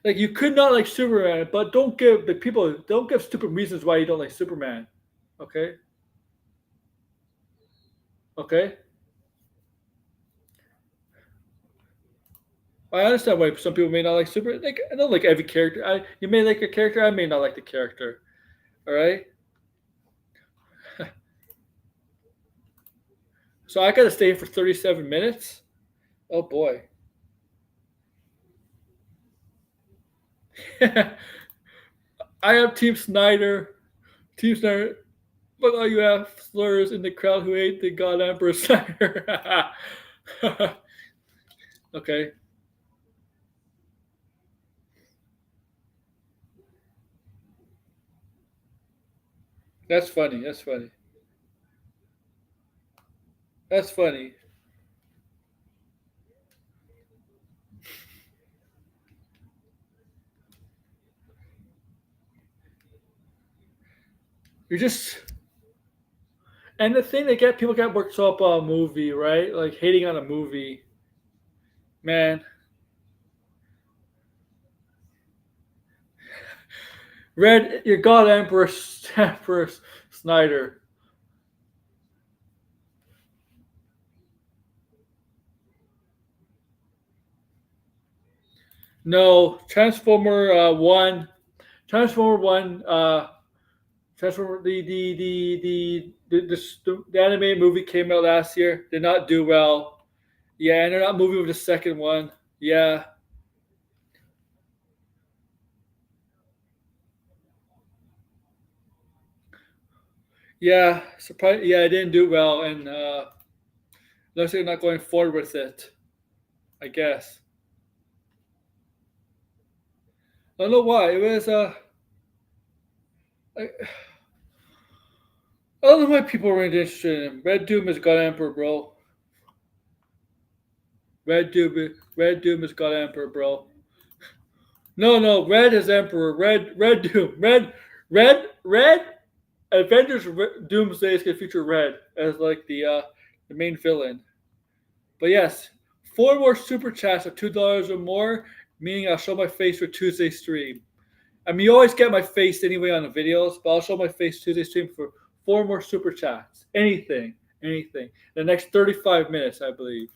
Like, you could not like Superman, but don't give stupid reasons why you don't like Superman. Okay? Okay? I understand why some people may not like Superman. Like, I don't like every character. You may like a character. I may not like the character. All right. So I gotta stay for 37 minutes. Oh boy. I have Team Snyder. Team Snyder. But all you have slurs in the crowd who hate the God Emperor Snyder. Okay. That's funny. That's funny. That's funny. You're just, and the thing that get people get worked up on a movie, right? Like hating on a movie. Man. Red, your God Emperor, Emperor Snyder. No, Transformer One, Transformer the animated movie came out last year. Did not do well. Yeah, and they're not moving with the second one. Yeah, yeah, surprise. Yeah, it didn't do well, and looks like they're not going forward with it. I guess I don't know why. It was I don't know why people weren't interested in him. Red Doom is God Emperor, bro. Red Doom is God Emperor, bro. No, no, Red is Emperor. Red Doom. Red. Avengers Doomsday is gonna feature Red as like the main villain. But yes, 4 more super chats of $2 or more, meaning I'll show my face for Tuesday stream. I mean, you always get my face anyway on the videos, but I'll show my face Tuesday stream for 4 more super chats. Anything. The next 35 minutes, I believe.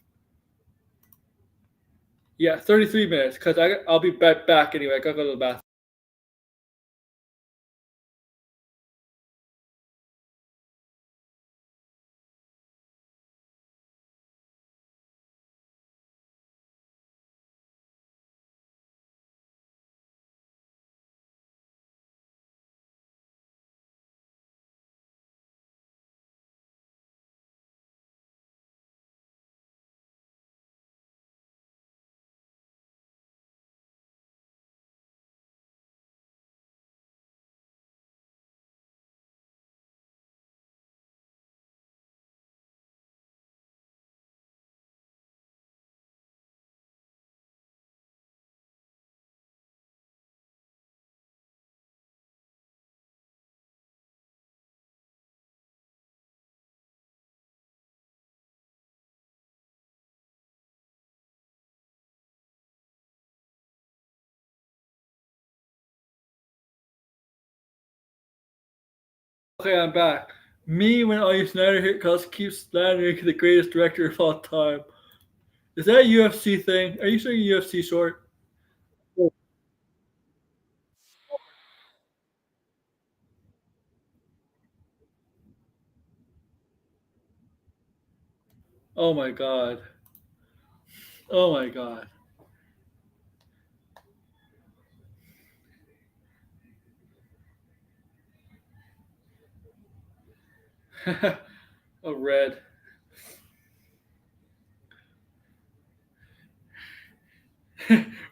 Yeah, 33 minutes, because I'll be back anyway. I gotta go to the bathroom. Okay, I'm back. Me when all you Snyder hit calls keep Snyder the greatest director of all time. Is that a UFC thing? Are you saying a UFC short? Oh my god. Oh my god. Oh, Red.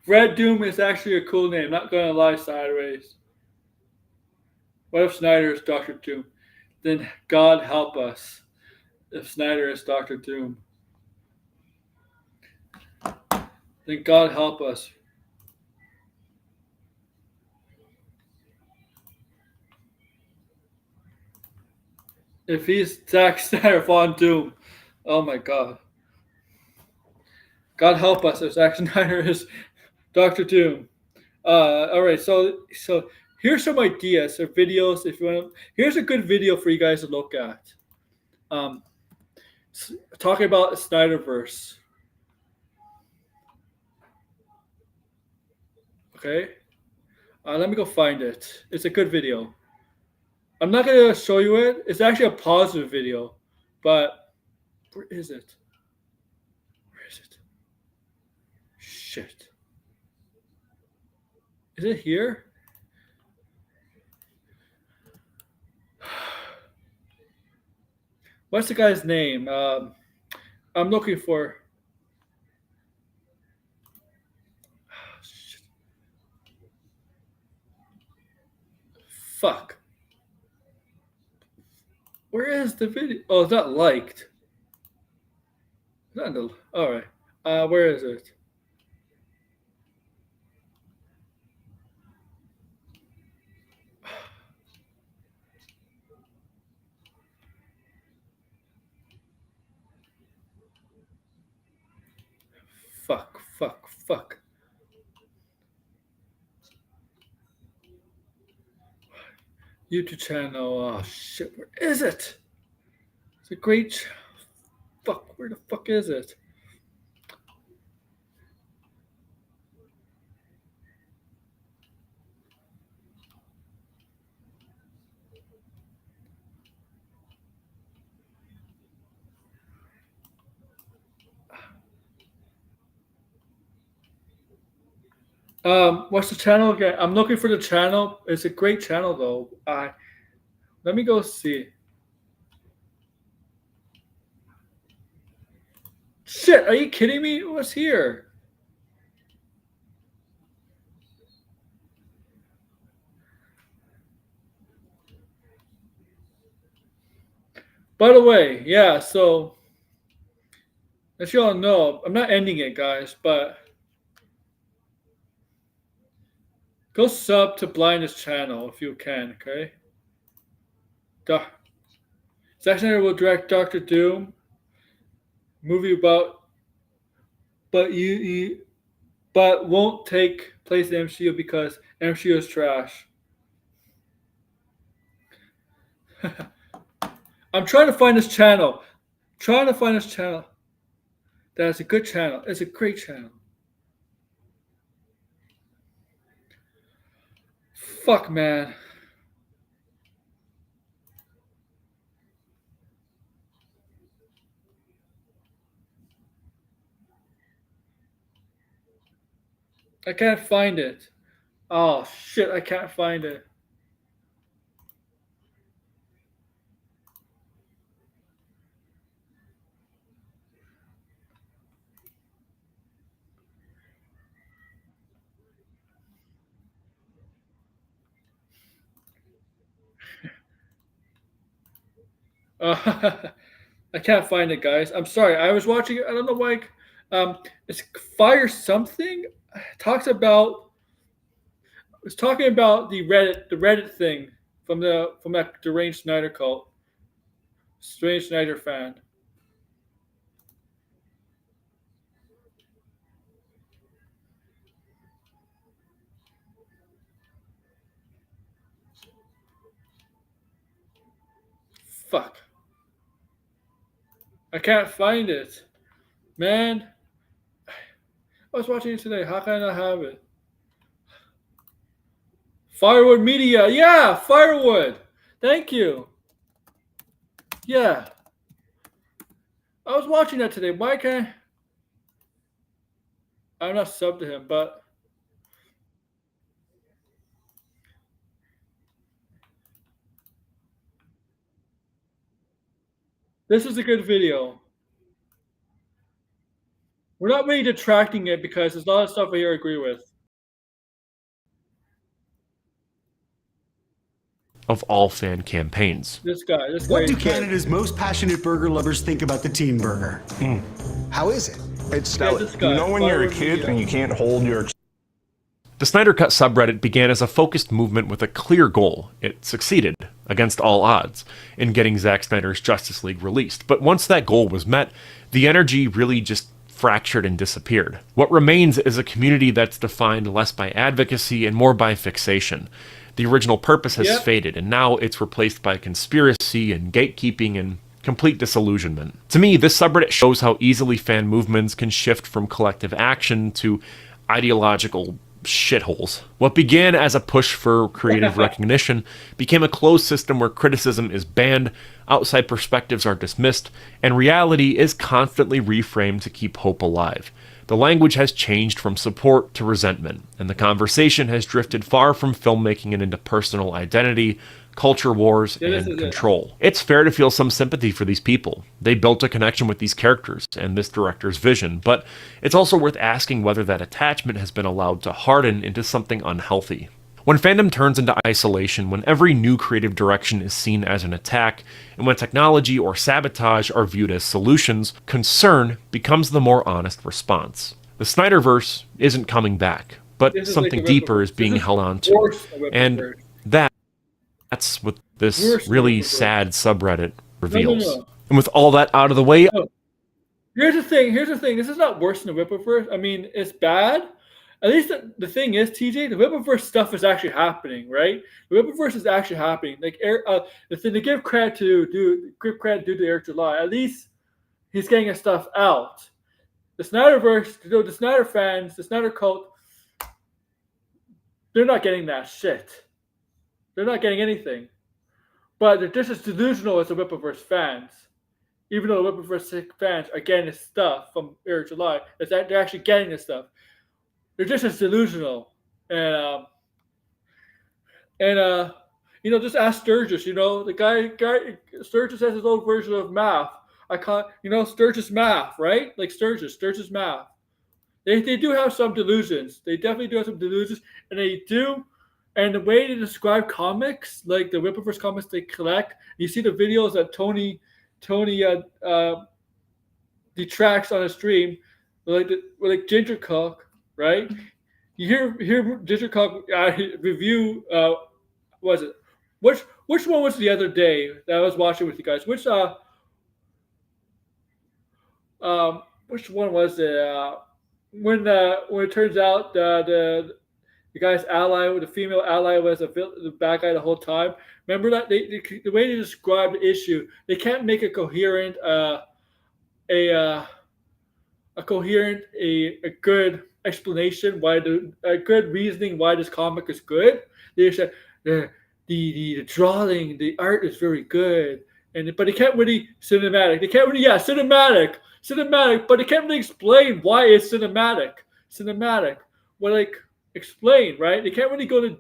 Red Doom is actually a cool name. Not gonna lie, sideways. What if Snyder is Doctor Doom? Then God help us if Snyder is Doctor Doom. Then God help us. If he's Zack Snyder Von Doom. Oh my god. God help us if Zack Snyder is Doctor Doom. All right, so here's some ideas or videos if you want. Here's a good video for you guys to look at. Um, talking about Snyderverse. Okay. Let me go find it. It's a good video. I'm not going to show you it. It's actually a positive video. But where is it? Where is it? Shit. Is it here? What's the guy's name? I'm looking for. Shit. Fuck. Where is the video? Oh, it's not liked. It's not the. All right. Where is it? Fuck. YouTube channel. Oh shit, where is it? It's a great. Fuck, where the fuck is it? What's the channel again? I'm looking for the channel. It's a great channel though. Let me go see. Shit, are you kidding me? What's here? By the way, yeah, so as you all know, I'm not ending it, guys, but go sub to Blindness channel if you can, okay? Zack Snyder will direct Doctor Doom movie about, but won't take place in MCU because MCU is trash. I'm trying to find this channel. That's a good channel. It's a great channel. Fuck, man. I can't find it. Oh, shit, I can't find it. I can't find it, guys. I'm sorry. I was watching it. I don't know why. It's Fire something. Talks about. It's talking about the Reddit thing from that deranged Snyder cult. Strange Snyder fan. Fuck. I can't find it. Man. I was watching it today. How can I not have it? Firewood Media. Yeah, Firewood. Thank you. Yeah. I was watching that today. Why can't I'm not subbed to him, but this is a good video. We're not really detracting it because there's a lot of stuff here I agree with. Of all fan campaigns. This guy. What do is good. Canada's most passionate burger lovers think about the teen burger? How is it? It's Yeah, stellar. this guy, You know when you're a Firewood kid Media. and you can't hold your The Snyder Cut subreddit began as a focused movement with a clear goal. It succeeded, against all odds, in getting Zack Snyder's Justice League released. But once that goal was met, the energy really just fractured and disappeared. What remains is a community that's defined less by advocacy and more by fixation. The original purpose has faded, and now it's replaced by conspiracy and gatekeeping and complete disillusionment. To me, this subreddit shows how easily fan movements can shift from collective action to ideological shitholes. What began as a push for creative recognition became a closed system where criticism is banned, outside perspectives are dismissed, and reality is constantly reframed to keep hope alive. The language has changed from support to resentment, and the conversation has drifted far from filmmaking and into personal identity, culture wars, and control. It's fair to feel some sympathy for these people. They built a connection with these characters and this director's vision, but it's also worth asking whether that attachment has been allowed to harden into something unhealthy. When fandom turns into isolation, when every new creative direction is seen as an attack, and when technology or sabotage are viewed as solutions, concern becomes the more honest response. The Snyderverse isn't coming back, but something deeper is being held on to. And that's what this really sad subreddit reveals. No. And with all that out of the way... Here's the thing. This is not worse than the Whipperverse. I mean, it's bad. At least the thing is, TJ, the Whipperverse stuff is actually happening, right? The Whipperverse is actually happening. Like, the thing to give credit to Eric July. At least he's getting his stuff out. The Snyderverse, the Snyder fans, the Snyder cult, they're not getting that shit. They're not getting anything. But they're just as delusional as the Whipperverse fans. Even though the Whipperverse fans are getting this stuff from Eric July, is that they're actually getting this stuff. They're just as delusional. And just ask Sturgis, the guy Sturgis has his own version of math. Sturgis math, right? Like Sturgis math. They do have some delusions. They definitely do have some delusions, and they do. And the way they describe comics, like the Whipperverse comics they collect, you see the videos that Tony Detracts on a stream, like Ginger Cook, right? You hear Ginger Cook review. Was it? Which one was the other day that I was watching with you guys? Which one was it? When it turns out the guy's ally, the female ally, was the bad guy the whole time. Remember that the way they describe the issue, they can't make a coherent, a good explanation a good reasoning why this comic is good. They said the drawing, the art is very good, but they can't really cinematic. They can't really cinematic, but they can't really explain why it's cinematic. Well, explain, right? They can't really go to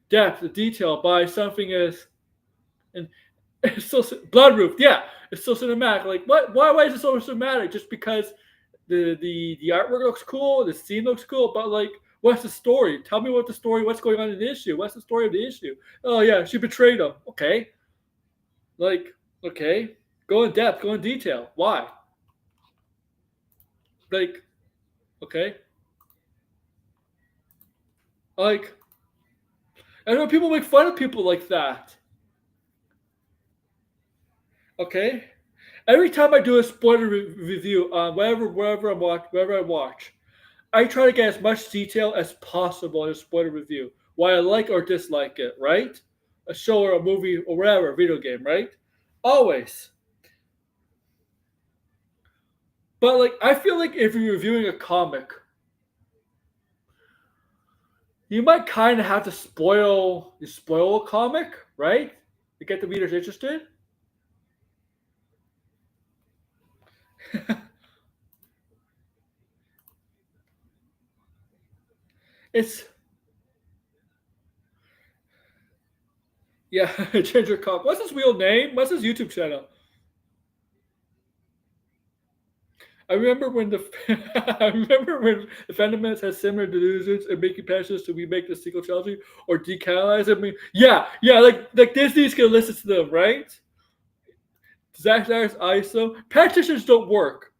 depth, the detail by something as, and it's so Bloodroof. Yeah, it's so cinematic. Like what? Why is it so cinematic? Just because the artwork looks cool, the scene looks cool, but what's the story? Tell me what's going on in the issue. What's the story of the issue? Oh yeah, she betrayed him. Okay. Okay. Go in depth, go in detail. Why? Okay. I know people make fun of people like that. Okay? Every time I do a spoiler review on wherever I watch, I try to get as much detail as possible in a spoiler review. Why I like or dislike it, right? A show or a movie or whatever, a video game, right? Always. But I feel like if you're reviewing a comic, you might kind of have to spoil a comic, right? To get the readers interested. Ginger Cock. What's his real name? What's his YouTube channel? I remember when the Fundamentals has similar delusions and making passions to remake the sequel trilogy or decanonize it. I mean, like Disney's gonna listen to them, right? Zack Snyder's ISO. Petitions don't work.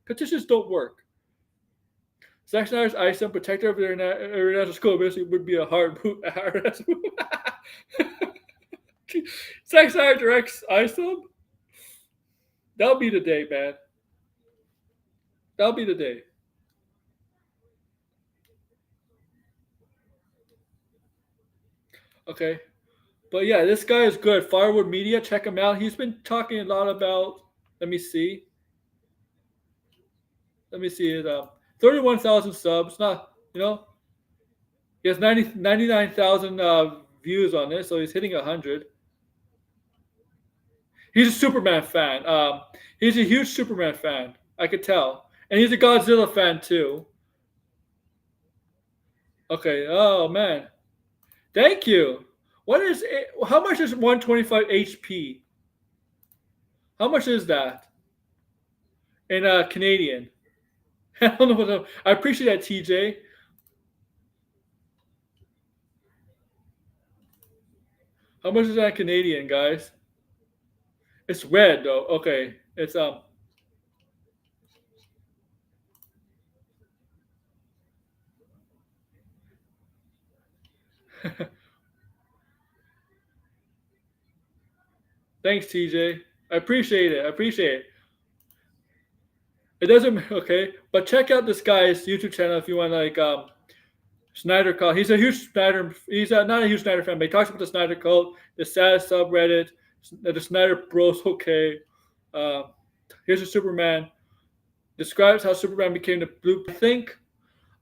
Zack Snyder's ISO, protector of the international school, basically would be a hard move. Zack Snyder directs ISO. That'll be the day, man. That'll be the day. Okay. But yeah, this guy is good. Firewood Media, check him out. He's been talking a lot about, let me see. It 31,000 subs. Not, He has 99,000 views on this, so he's hitting 100. He's a Superman fan. He's a huge Superman fan. I could tell. And he's a Godzilla fan too. Okay. Oh man. Thank you. What is it? How much is 125 HP? How much is that in Canadian? I don't know what. I appreciate that, TJ. How much is that in Canadian, guys? It's red though. Okay, it's Thanks, TJ. I appreciate it. I appreciate it. It doesn't okay, but check out this guy's YouTube channel if you want like Snyder Cult. He's a huge Snyder. He's not a huge Snyder fan, but he talks about the Snyder Cult, the sad subreddit, the Snyder Bros. Okay, here's a Superman. Describes how Superman became the blue.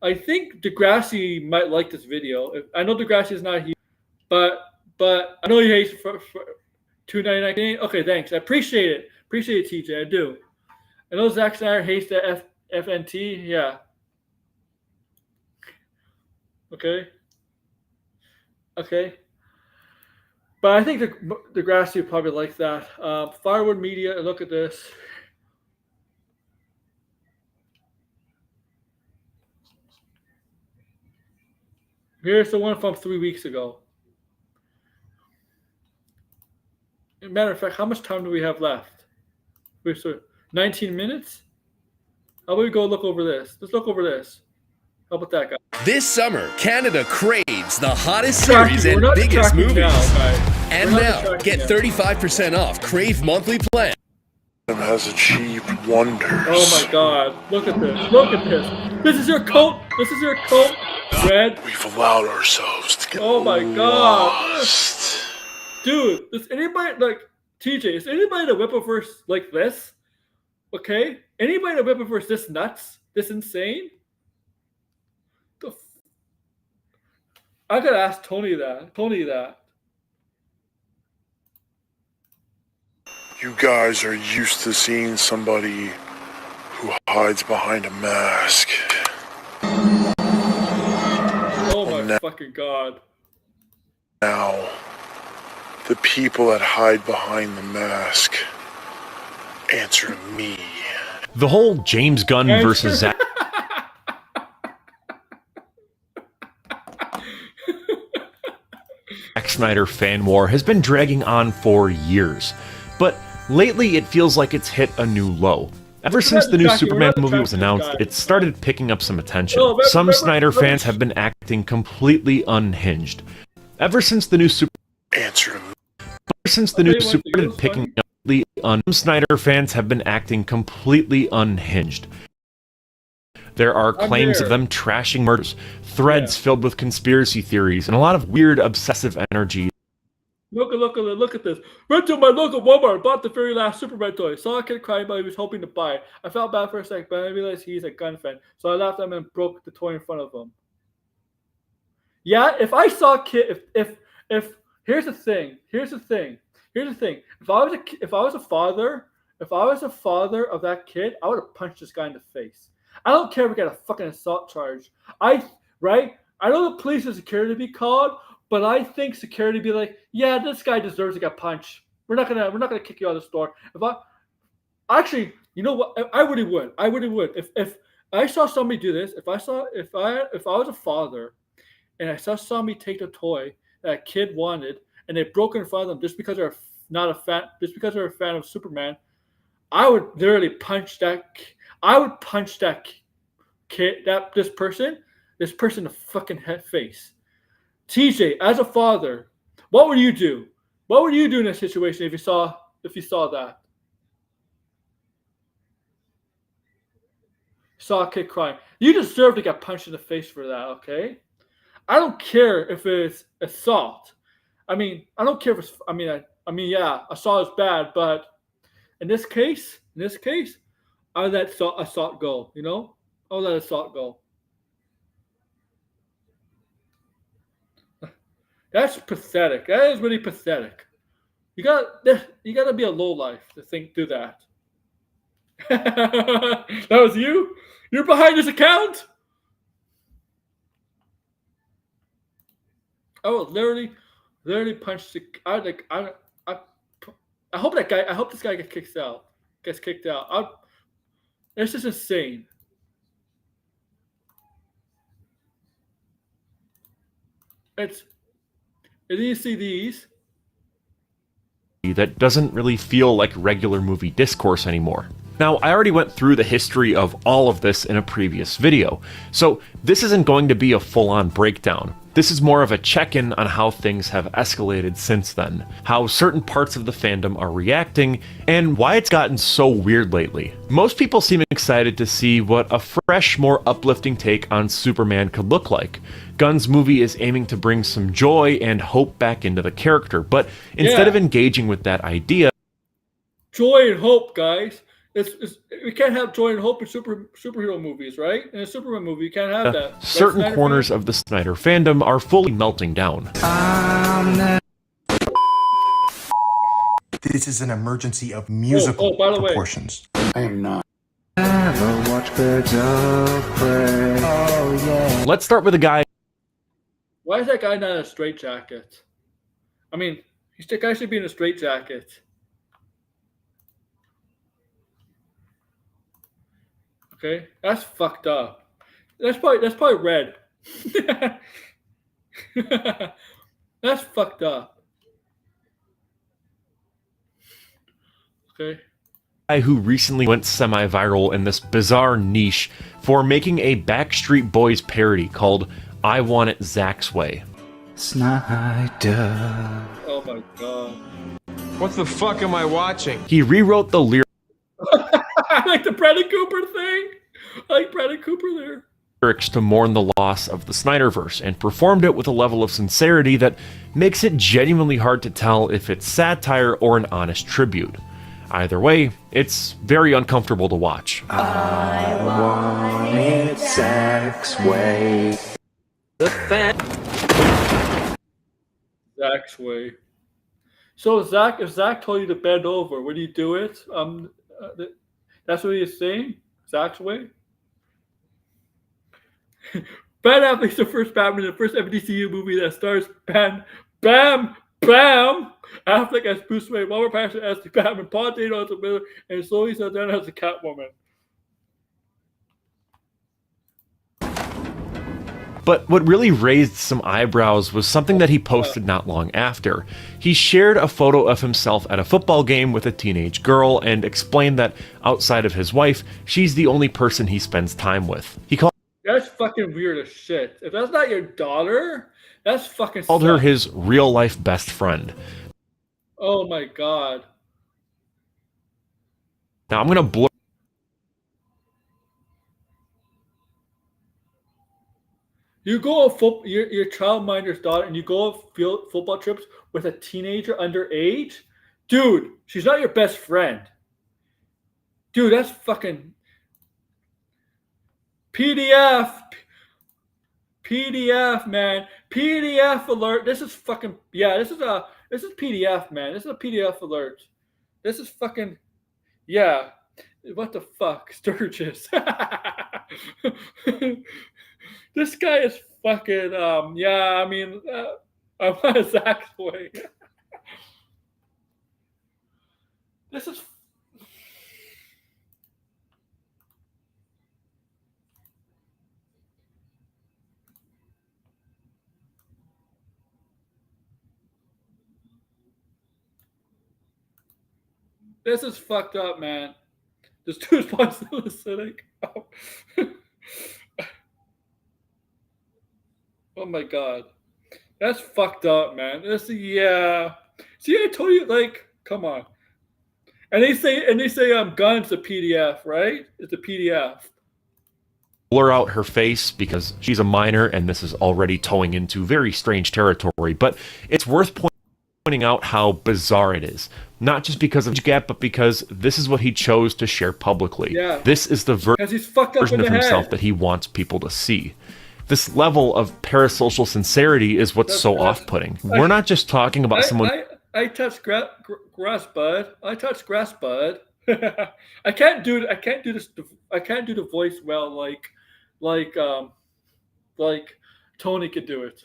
I think Degrassi might like this video. I know Degrassi is not here, but I know he hates for $2.99. Okay, thanks. I appreciate it. Appreciate it, TJ. I do. I know Zack Snyder hates the FNT. Yeah. Okay. Okay. But I think the Degrassi would probably like that. Firewood Media. Look at this. Here's the one from 3 weeks ago. Matter of fact, how much time do we have left? 19 minutes? How about we go look over this? Let's look over this. How about that, guy? This summer, Canada craves the hottest series and biggest movies. And now, get 35% off Crave monthly plan. Has achieved wonders. Oh my God! Look at this! Look at this! This is your coat. This is your coat. Red. We've allowed ourselves to get lost. Dude, is anybody like TJ? Is anybody the Whipperverse like this? Okay, anybody the Whipperverse this nuts? This insane? I gotta ask Tony that. You guys are used to seeing somebody who hides behind a mask. Oh my fucking God. Now, the people that hide behind the mask answer to me. The whole James Gunn versus Zack Snyder fan war has been dragging on for years, but lately it feels like it's hit a new low. Ever since the new Superman movie was announced, it started picking up some attention. Some Snyder fans have been acting completely unhinged. Ever since the new Superman started picking up, some Snyder fans have been acting completely unhinged. There are claims of them trashing murders, threads filled with conspiracy theories, and a lot of weird obsessive energy. Look at this. Went to my local Walmart, bought the very last Superman toy. Saw a kid crying, but he was hoping to buy it. I felt bad for a second, but I realized he's a Gunn fan. So I laughed at him and broke the toy in front of him. Yeah, if I saw a kid, if here's the thing. If I was a father of that kid, I would have punched this guy in the face. I don't care if we got a fucking assault charge. I know the police and security to be called, but I think security be like, yeah, this guy deserves to get punched. We're not gonna kick you out of the store. You know what? I really would. If I saw somebody do this, if I was a father and I saw somebody take the toy that a kid wanted and they broke it in front of them just because they're not a fan, just because they're a fan of Superman, I would literally punch that. I would punch that kid, this person in the fucking head face. TJ, as a father, what would you do? What would you do in a situation if you saw that? Saw a kid crying. You deserve to get punched in the face for that, okay? I don't care if it's assault. I don't care if it's. Yeah, assault is bad, but in this case, I'll let assault go. You know, I'll let assault go. That's pathetic. That is really pathetic. You gotta be a lowlife to do that. That was you? You're behind this account? I will literally punch the. I hope that guy. I hope this guy gets kicked out. It's just insane. And then you see these. That doesn't really feel like regular movie discourse anymore. Now, I already went through the history of all of this in a previous video, so this isn't going to be a full-on breakdown. This is more of a check-in on how things have escalated since then, how certain parts of the fandom are reacting, and why it's gotten so weird lately. Most people seem excited to see what a fresh, more uplifting take on Superman could look like. Gunn's movie is aiming to bring some joy and hope back into the character, but instead of engaging with that idea... Joy and hope, guys. We can't have joy and hope in superhero movies, right? In a Superman movie, you can't have that. Certain corners of the Snyder fandom are fully melting down. This is an emergency of musical by the proportions. I am not. Let's start with a guy. Why is that guy not in a straitjacket? I mean, the guy should be in a straitjacket. Okay, that's fucked up. That's probably red. That's fucked up. Okay. Guy who recently went semi-viral in this bizarre niche for making a Backstreet Boys parody called "I Want It Zach's Way." Snyder. Oh my god. What the fuck am I watching? He rewrote the lyrics. I like the Bradley Cooper thing. I like Bradley Cooper there. Lyrics to mourn the loss of the Snyderverse and performed it with a level of sincerity that makes it genuinely hard to tell if it's satire or an honest tribute. Either way, it's very uncomfortable to watch. I want it Zach's way. Zach's way. So Zach, if Zach told you to bend over, would you do it? That's what he's saying. Zach's way. Ben Affleck's the first Batman, the first MCU movie that stars Bam Affleck as Bruce Wayne, Robert Pattinson as the Batman, Paul Dano as the Miller, and Zoe Saldana as the Catwoman. But what really raised some eyebrows was something that he posted not long after. He shared a photo of himself at a football game with a teenage girl and explained that outside of his wife, she's the only person he spends time with. He called That's fucking weird as shit. If that's not your daughter, that's fucking called her his real-life best friend. Oh my god. Now I'm gonna blur. You go on your childminder's daughter, and you go on football trips with a teenager underage? Dude, she's not your best friend. Dude, that's fucking... PDF, man. PDF alert. This is fucking... Yeah, this is PDF, man. This is a PDF alert. This is fucking... Yeah. What the fuck? Sturgis. This guy is fucking, yeah, I mean, I want Zach's way. This is... This is fucked up, man. This dude's still acidic. Oh my god. That's fucked up, man. Yeah. See, I told you, like, come on. And they say Gunn's a PDF, right? It's a PDF. Blur out her face because she's a minor and this is already towing into very strange territory, but it's worth pointing out how bizarre it is. Not just because of Gap, but because this is what he chose to share publicly. Yeah. This is the version of himself that he wants people to see. This level of parasocial sincerity is what's so off-putting. We're not just talking about someone... I touch grass, bud. I touch grass, bud. I can't do this. I can't do the voice well like Tony could do it.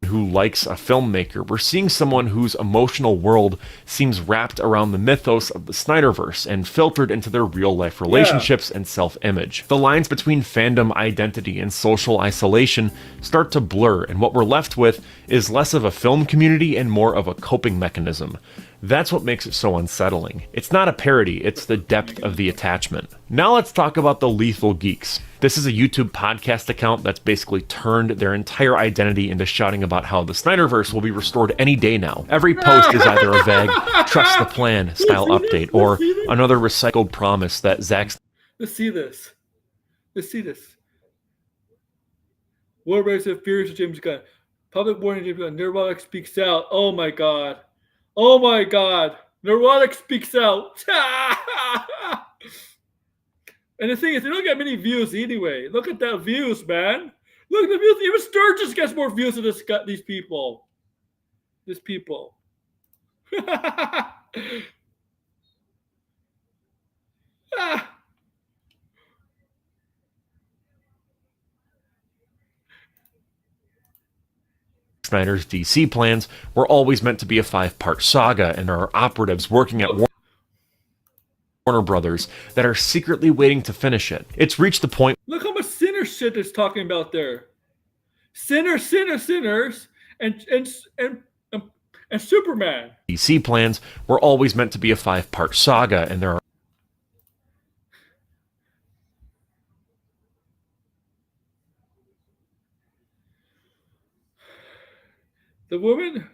Who likes a filmmaker. We're seeing someone whose emotional world seems wrapped around the mythos of the Snyderverse and filtered into their real-life relationships and self-image. The lines between fandom identity and social isolation start to blur, and what we're left with is less of a film community and more of a coping mechanism. That's what makes it so unsettling. It's not a parody, it's the depth of the attachment. Now let's talk about the Lethal Geeks. This is a YouTube podcast account that's basically turned their entire identity into shouting about how the Snyderverse will be restored any day now. Every post is either a vague, trust the plan style update, or another recycled promise that Zack... Let's see this. Let's see this. Warbears of Furious James Gunn. Public warning James Gunn. Neurotic speaks out. Oh my god. Oh my god. Neurotic speaks out. And the thing is, they don't get many views anyway. Look at that views, man. Look at the views. Even Sturgis gets more views than these people. These people. Snyder's DC plans were always meant to be a 5-part saga, and there are operatives working at Warner Brothers that are secretly waiting to finish it. It's reached the point... Look how much sinner shit it's talking about there. Sinners, and Superman. DC plans were always meant to be a 5-part saga, and there are... The woman,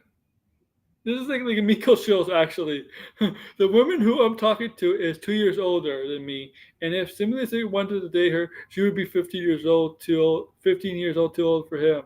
this is like Miko shows actually. The woman who I'm talking to is 2 years older than me, and if Simulator wanted to date her, she would be 15 years old, too old for him.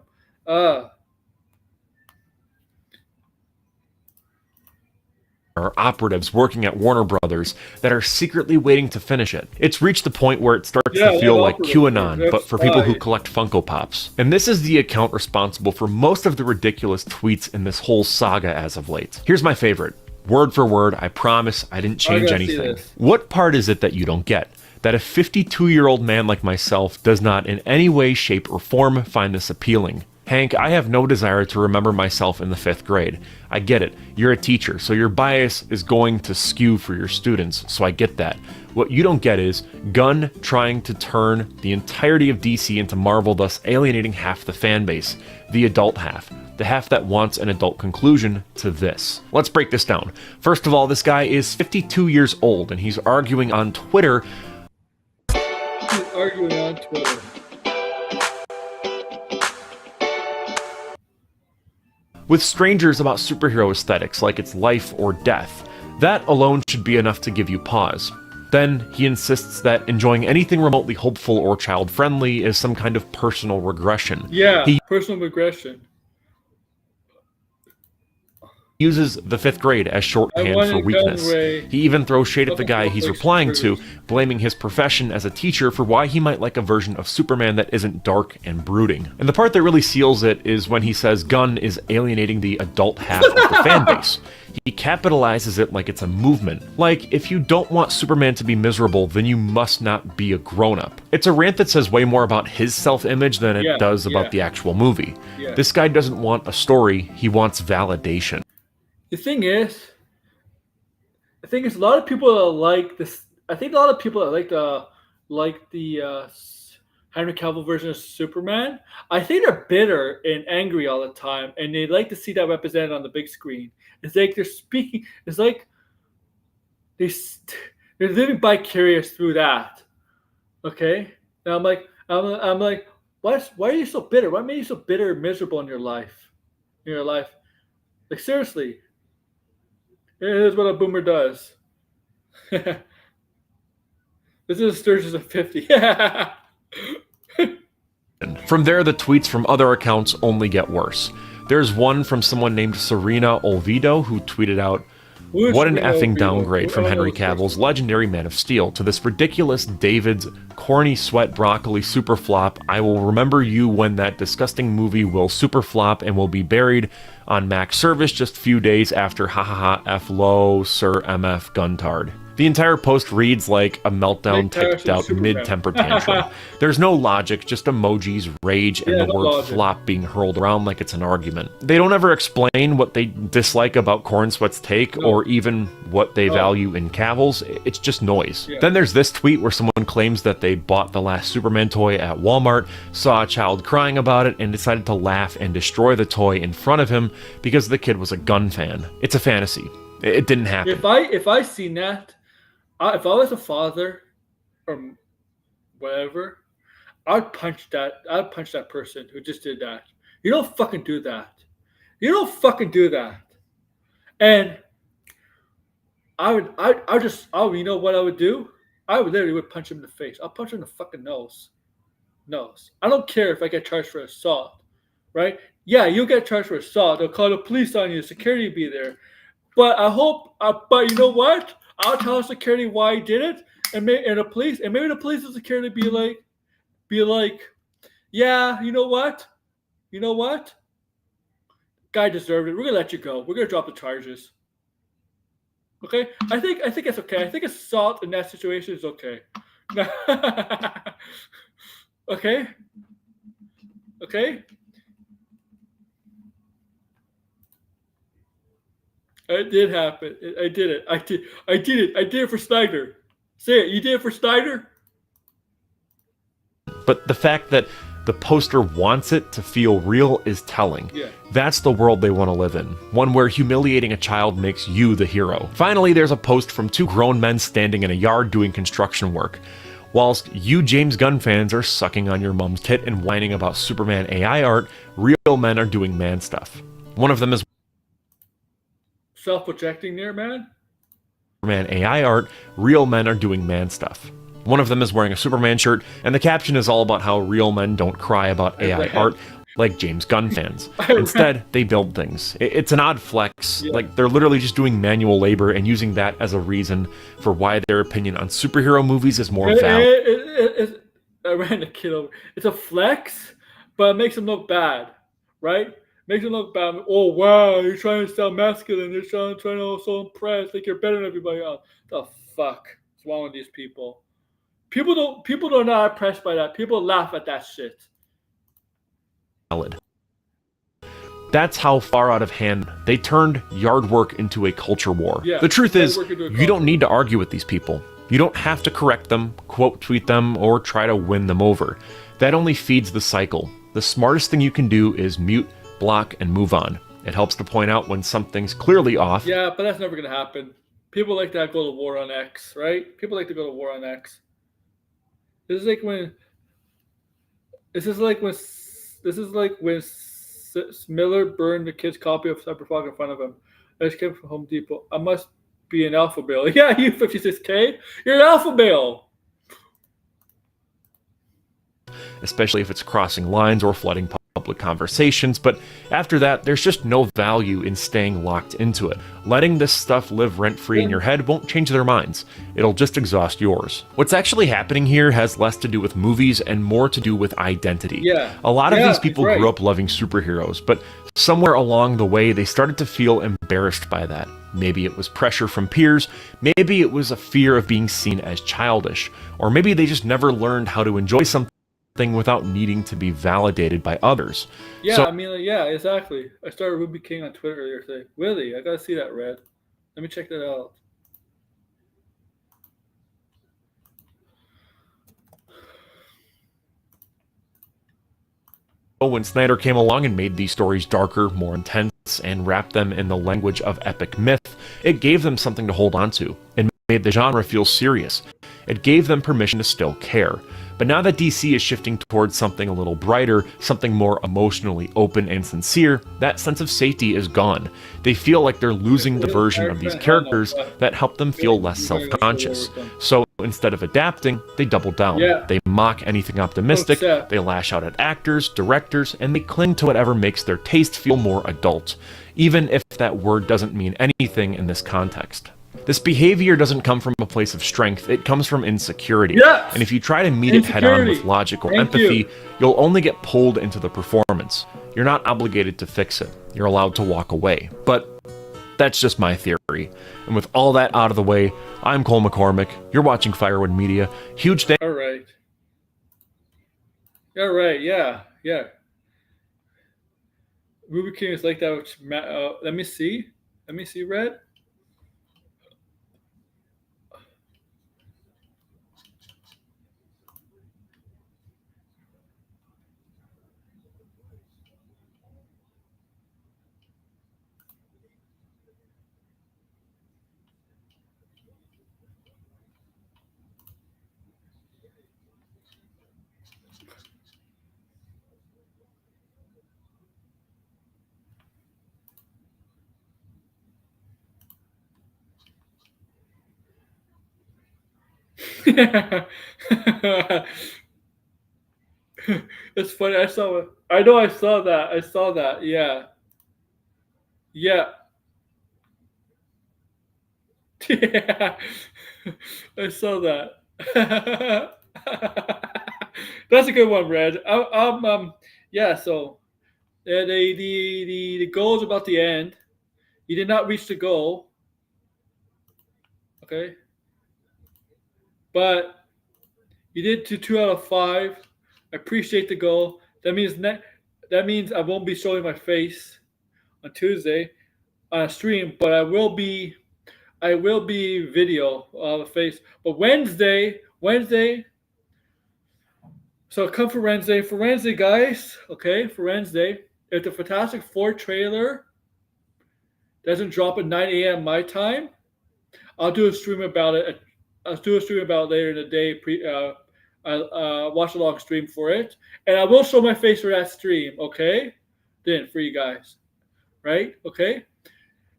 Are operatives working at Warner Brothers that are secretly waiting to finish it. It's reached the point where it starts to feel like QAnon, but for people who collect Funko Pops. And this is the account responsible for most of the ridiculous tweets in this whole saga as of late. Here's my favorite. Word for word, I promise I didn't change anything. What part is it that you don't get? That a 52-year-old man like myself does not in any way, shape, or form find this appealing. Hank, I have no desire to remember myself in the 5th grade. I get it. You're a teacher, so your bias is going to skew for your students, so I get that. What you don't get is Gunn trying to turn the entirety of DC into Marvel, thus alienating half the fan base, the adult half, the half that wants an adult conclusion to this. Let's break this down. First of all, this guy is 52 years old, and he's arguing on Twitter. With strangers about superhero aesthetics like it's life or death. That alone should be enough to give you pause. Then he insists that enjoying anything remotely hopeful or child-friendly is some kind of personal regression. Yeah, personal regression. Uses the 5th grade as shorthand for weakness. He even throws shade at the guy he's replying to, blaming his profession as a teacher for why he might like a version of Superman that isn't dark and brooding. And the part that really seals it is when he says Gunn is alienating the adult half of the fan base. He capitalizes it like it's a movement. Like, if you don't want Superman to be miserable, then you must not be a grown-up. It's a rant that says way more about his self-image than it does about the actual movie. This guy doesn't want a story, he wants validation. The thing is, a lot of people like this. I think a lot of people that like the Henry Cavill version of Superman. I think they're bitter and angry all the time, and they like to see that represented on the big screen. It's like they're speaking. It's like they're living vicarious through that. Okay, and I'm like, why are you so bitter? What made you so bitter and miserable in your life? Like seriously. Here's what a boomer does. This is Sturgis of 50. From there, the tweets from other accounts only get worse. There's one from someone named Serena Olvido who tweeted out, What an effing downgrade from Henry Cavill's legendary Man of Steel to this ridiculous David's corny sweat broccoli super flop. I will remember you when that disgusting movie will super flop and will be buried on Mac service just a few days after ha ha ha F low Sir MF Guntard. The entire post reads like a meltdown typed out mid-temper tantrum. There's no logic, just emojis, rage, and the word flop being hurled around like it's an argument. They don't ever explain what they dislike about Cornsweat's take or even what they value in Cavill's. It's just noise. Yeah. Then there's this tweet where someone claims that they bought the last Superman toy at Walmart, saw a child crying about it, and decided to laugh and destroy the toy in front of him because the kid was a Gunn fan. It's a fantasy. It didn't happen. If I seen that, if I was a father or whatever, I'd punch that person who just did that. You don't fucking do that. You don't fucking do that. And you know what I would do? I would literally punch him in the face. I'll punch him in the fucking nose. I don't care if I get charged for assault, right? Yeah, you'll get charged for assault. They'll call the police on you. Security will be there. But but you know what? I'll tell security why he did it, and maybe the police and security be like, yeah, you know what? Guy deserved it. We're gonna let you go. We're gonna drop the charges. Okay? I think it's okay. I think assault in that situation is okay. Okay? It did happen. I did it. I did it. I did it for Snyder. Say it. You did it for Snyder? But the fact that the poster wants it to feel real is telling. Yeah. That's the world they want to live in. One where humiliating a child makes you the hero. Finally, there's a post from two grown men standing in a yard doing construction work. Whilst you James Gunn fans are sucking on your mom's tit and whining about Superman AI art, real men are doing man stuff. One of them is self-projecting there, man. Superman AI art, real men are doing man stuff. One of them is wearing a Superman shirt, and the caption is all about how real men don't cry about AI art like James Gunn fans. Instead, they build things. It's an odd flex. Yeah. Like, they're literally just doing manual labor and using that as a reason for why their opinion on superhero movies is more valid. I ran a kid over. It's a flex, but it makes them look bad, right? Makes them look bad. Oh, wow, you're trying to sound masculine. You're trying to so impressed, like you're better than everybody else. The fuck is wrong with these people? People are not impressed by that. People laugh at that shit. That's how far out of hand they turned yard work into a culture war. Yeah, the truth is, you don't need to argue with these people. You don't have to correct them, quote tweet them, or try to win them over. That only feeds the cycle. The smartest thing you can do is mute, block, and move on. It helps to point out when something's clearly off. Yeah, but that's never going to happen. People like to go to war on X, right? People like to go to war on X. This is like when Miller burned the kid's copy of Cyberpunk in front of him. I just came from Home Depot. I must be an alpha male. Yeah, you 56K. You're an alpha male. Especially if it's crossing lines or flooding public conversations, but after that, there's just no value in staying locked into it. Letting this stuff live rent-free in your head won't change their minds. It'll just exhaust yours. What's actually happening here has less to do with movies and more to do with identity. Yeah. A lot of these people grew up loving superheroes, but somewhere along the way, they started to feel embarrassed by that. Maybe it was pressure from peers, maybe it was a fear of being seen as childish, or maybe they just never learned how to enjoy something without needing to be validated by others. Yeah, so, I mean, yeah, exactly. I started Ruby King on Twitter earlier today. Really? I gotta see that, Red. Let me check that out. When Snyder came along and made these stories darker, more intense, and wrapped them in the language of epic myth, it gave them something to hold on to, and made the genre feel serious. It gave them permission to still care. But now that DC is shifting towards something a little brighter, something more emotionally open and sincere, that sense of safety is gone. They feel like they're losing the version of these characters that help them feel less self-conscious. So instead of adapting, they double down. They mock anything optimistic, they lash out at actors, directors, and they cling to whatever makes their taste feel more adult. even if that word doesn't mean anything in this context. This behavior doesn't come from a place of strength, it comes from insecurity. Yes! And if you try to meet it head on with logic or empathy, you'll only get pulled into the performance. You're not obligated to fix it. You're allowed to walk away. But that's just my theory. And with all that out of the way, I'm Cole McCormick. You're watching Firewood Media. Huge thanks. All right. All right. Yeah. Yeah. Ruby King is like that. Which, let me see. Let me see, Red. It's funny. I saw it. I know. I saw that. I saw that. Yeah. Yeah. Yeah. I saw that. That's a good one, Red. Yeah. So, the goal is about the end. You did not reach the goal. Okay. But you did 2 out of 5. I appreciate the goal. That means I won't be showing my face on Tuesday on a stream, but I will be video of the face. But Wednesday. So come for Wednesday. For Wednesday, guys. Okay, for Wednesday, if the Fantastic Four trailer doesn't drop at 9 a.m. my time, I'll do a stream about it. I'll do a stream about it later in the day. I'll watch a long stream for it, and I will show my face for that stream. Okay, then for you guys, right? Okay,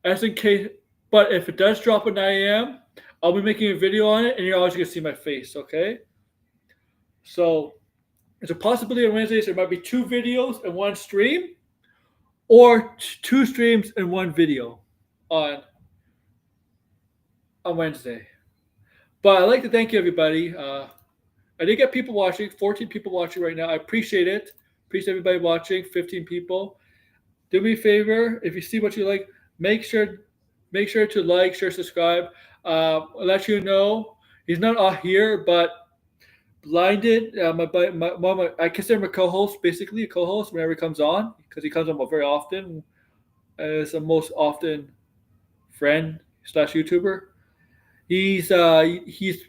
as in case. But if it does drop at 9 a.m., I'll be making a video on it, and you're always gonna see my face. Okay. So there's a possibility on Wednesdays there might be 2 videos and 1 stream, or 2 streams and 1 video on Wednesday. But I'd like to thank you, everybody. I did get people watching, 14 people watching right now. I appreciate it. Appreciate everybody watching, 15 people. Do me a favor, if you see what you like, make sure to like, share, subscribe. I'll let you know, he's not all here, but Blinded, I consider him a co-host, basically a co-host whenever he comes on, because he comes on very often as a most often friend / YouTuber. He's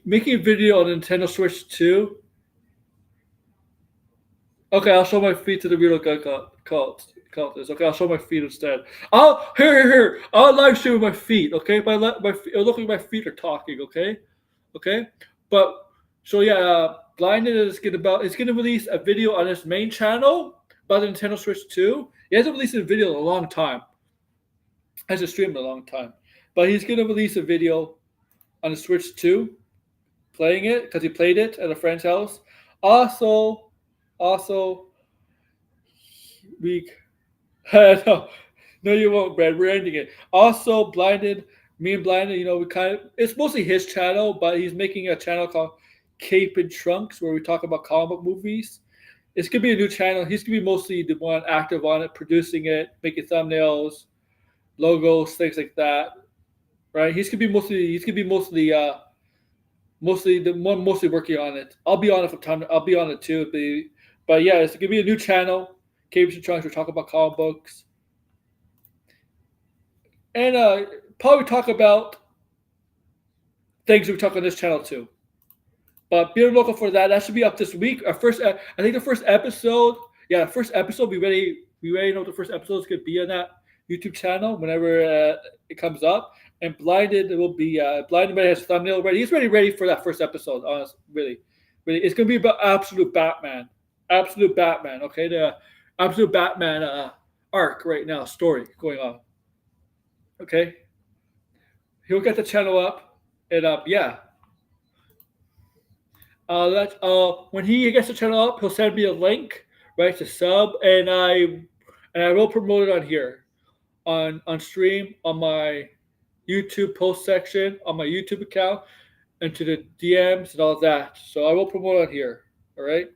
making a video on Nintendo Switch 2. Okay, I'll show my feet to the real cultist. Okay, I'll show my feet instead. Here. I'll live stream with my feet. Okay, it'll look like my feet are talking. Okay. But so yeah, Blinded is gonna release a video on his main channel about the Nintendo Switch 2. He hasn't released a video in a long time. Hasn't streamed in a long time, but he's gonna release a video on the Switch 2, playing it because he played it at a friend's house. Also, no, you won't, Brad. We're ending it. Also, me and Blinded, it's mostly his channel, but he's making a channel called Cape and Trunks where we talk about comic book movies. It's gonna be a new channel. He's gonna be mostly the one active on it, producing it, making thumbnails, logos, things like that. Right? He's gonna be mostly the one mostly working on it. I'll be on it from time. I'll be on it too. But yeah, it's gonna be a new channel. Capes and Trunks. We're talking about comic books, and probably talk about things we talk on this channel too. But be looking for that. That should be up this week. I think the first episode. Yeah, the first episode. We already know what the first episode is gonna be on that YouTube channel whenever it comes up. And Blinded will be Blinded has thumbnail ready. He's ready for that first episode. Honestly, really, it's gonna be about Absolute Batman. Okay, the Absolute Batman arc right now, story going on. Okay, he'll get the channel up, and yeah. When he gets the channel up, he'll send me a link, right, to sub, and I will promote it on here. on stream, on my YouTube post section, on my YouTube account, and to the DMs and all that. So I will promote it here. All right.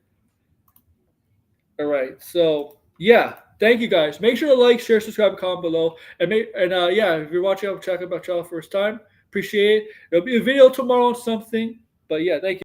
All right. So yeah, thank you guys. Make sure to like, share, subscribe, comment below, and yeah, if you're watching, I'm checking about y'all first time. Appreciate it. There'll be a video tomorrow on something. But yeah, thank you.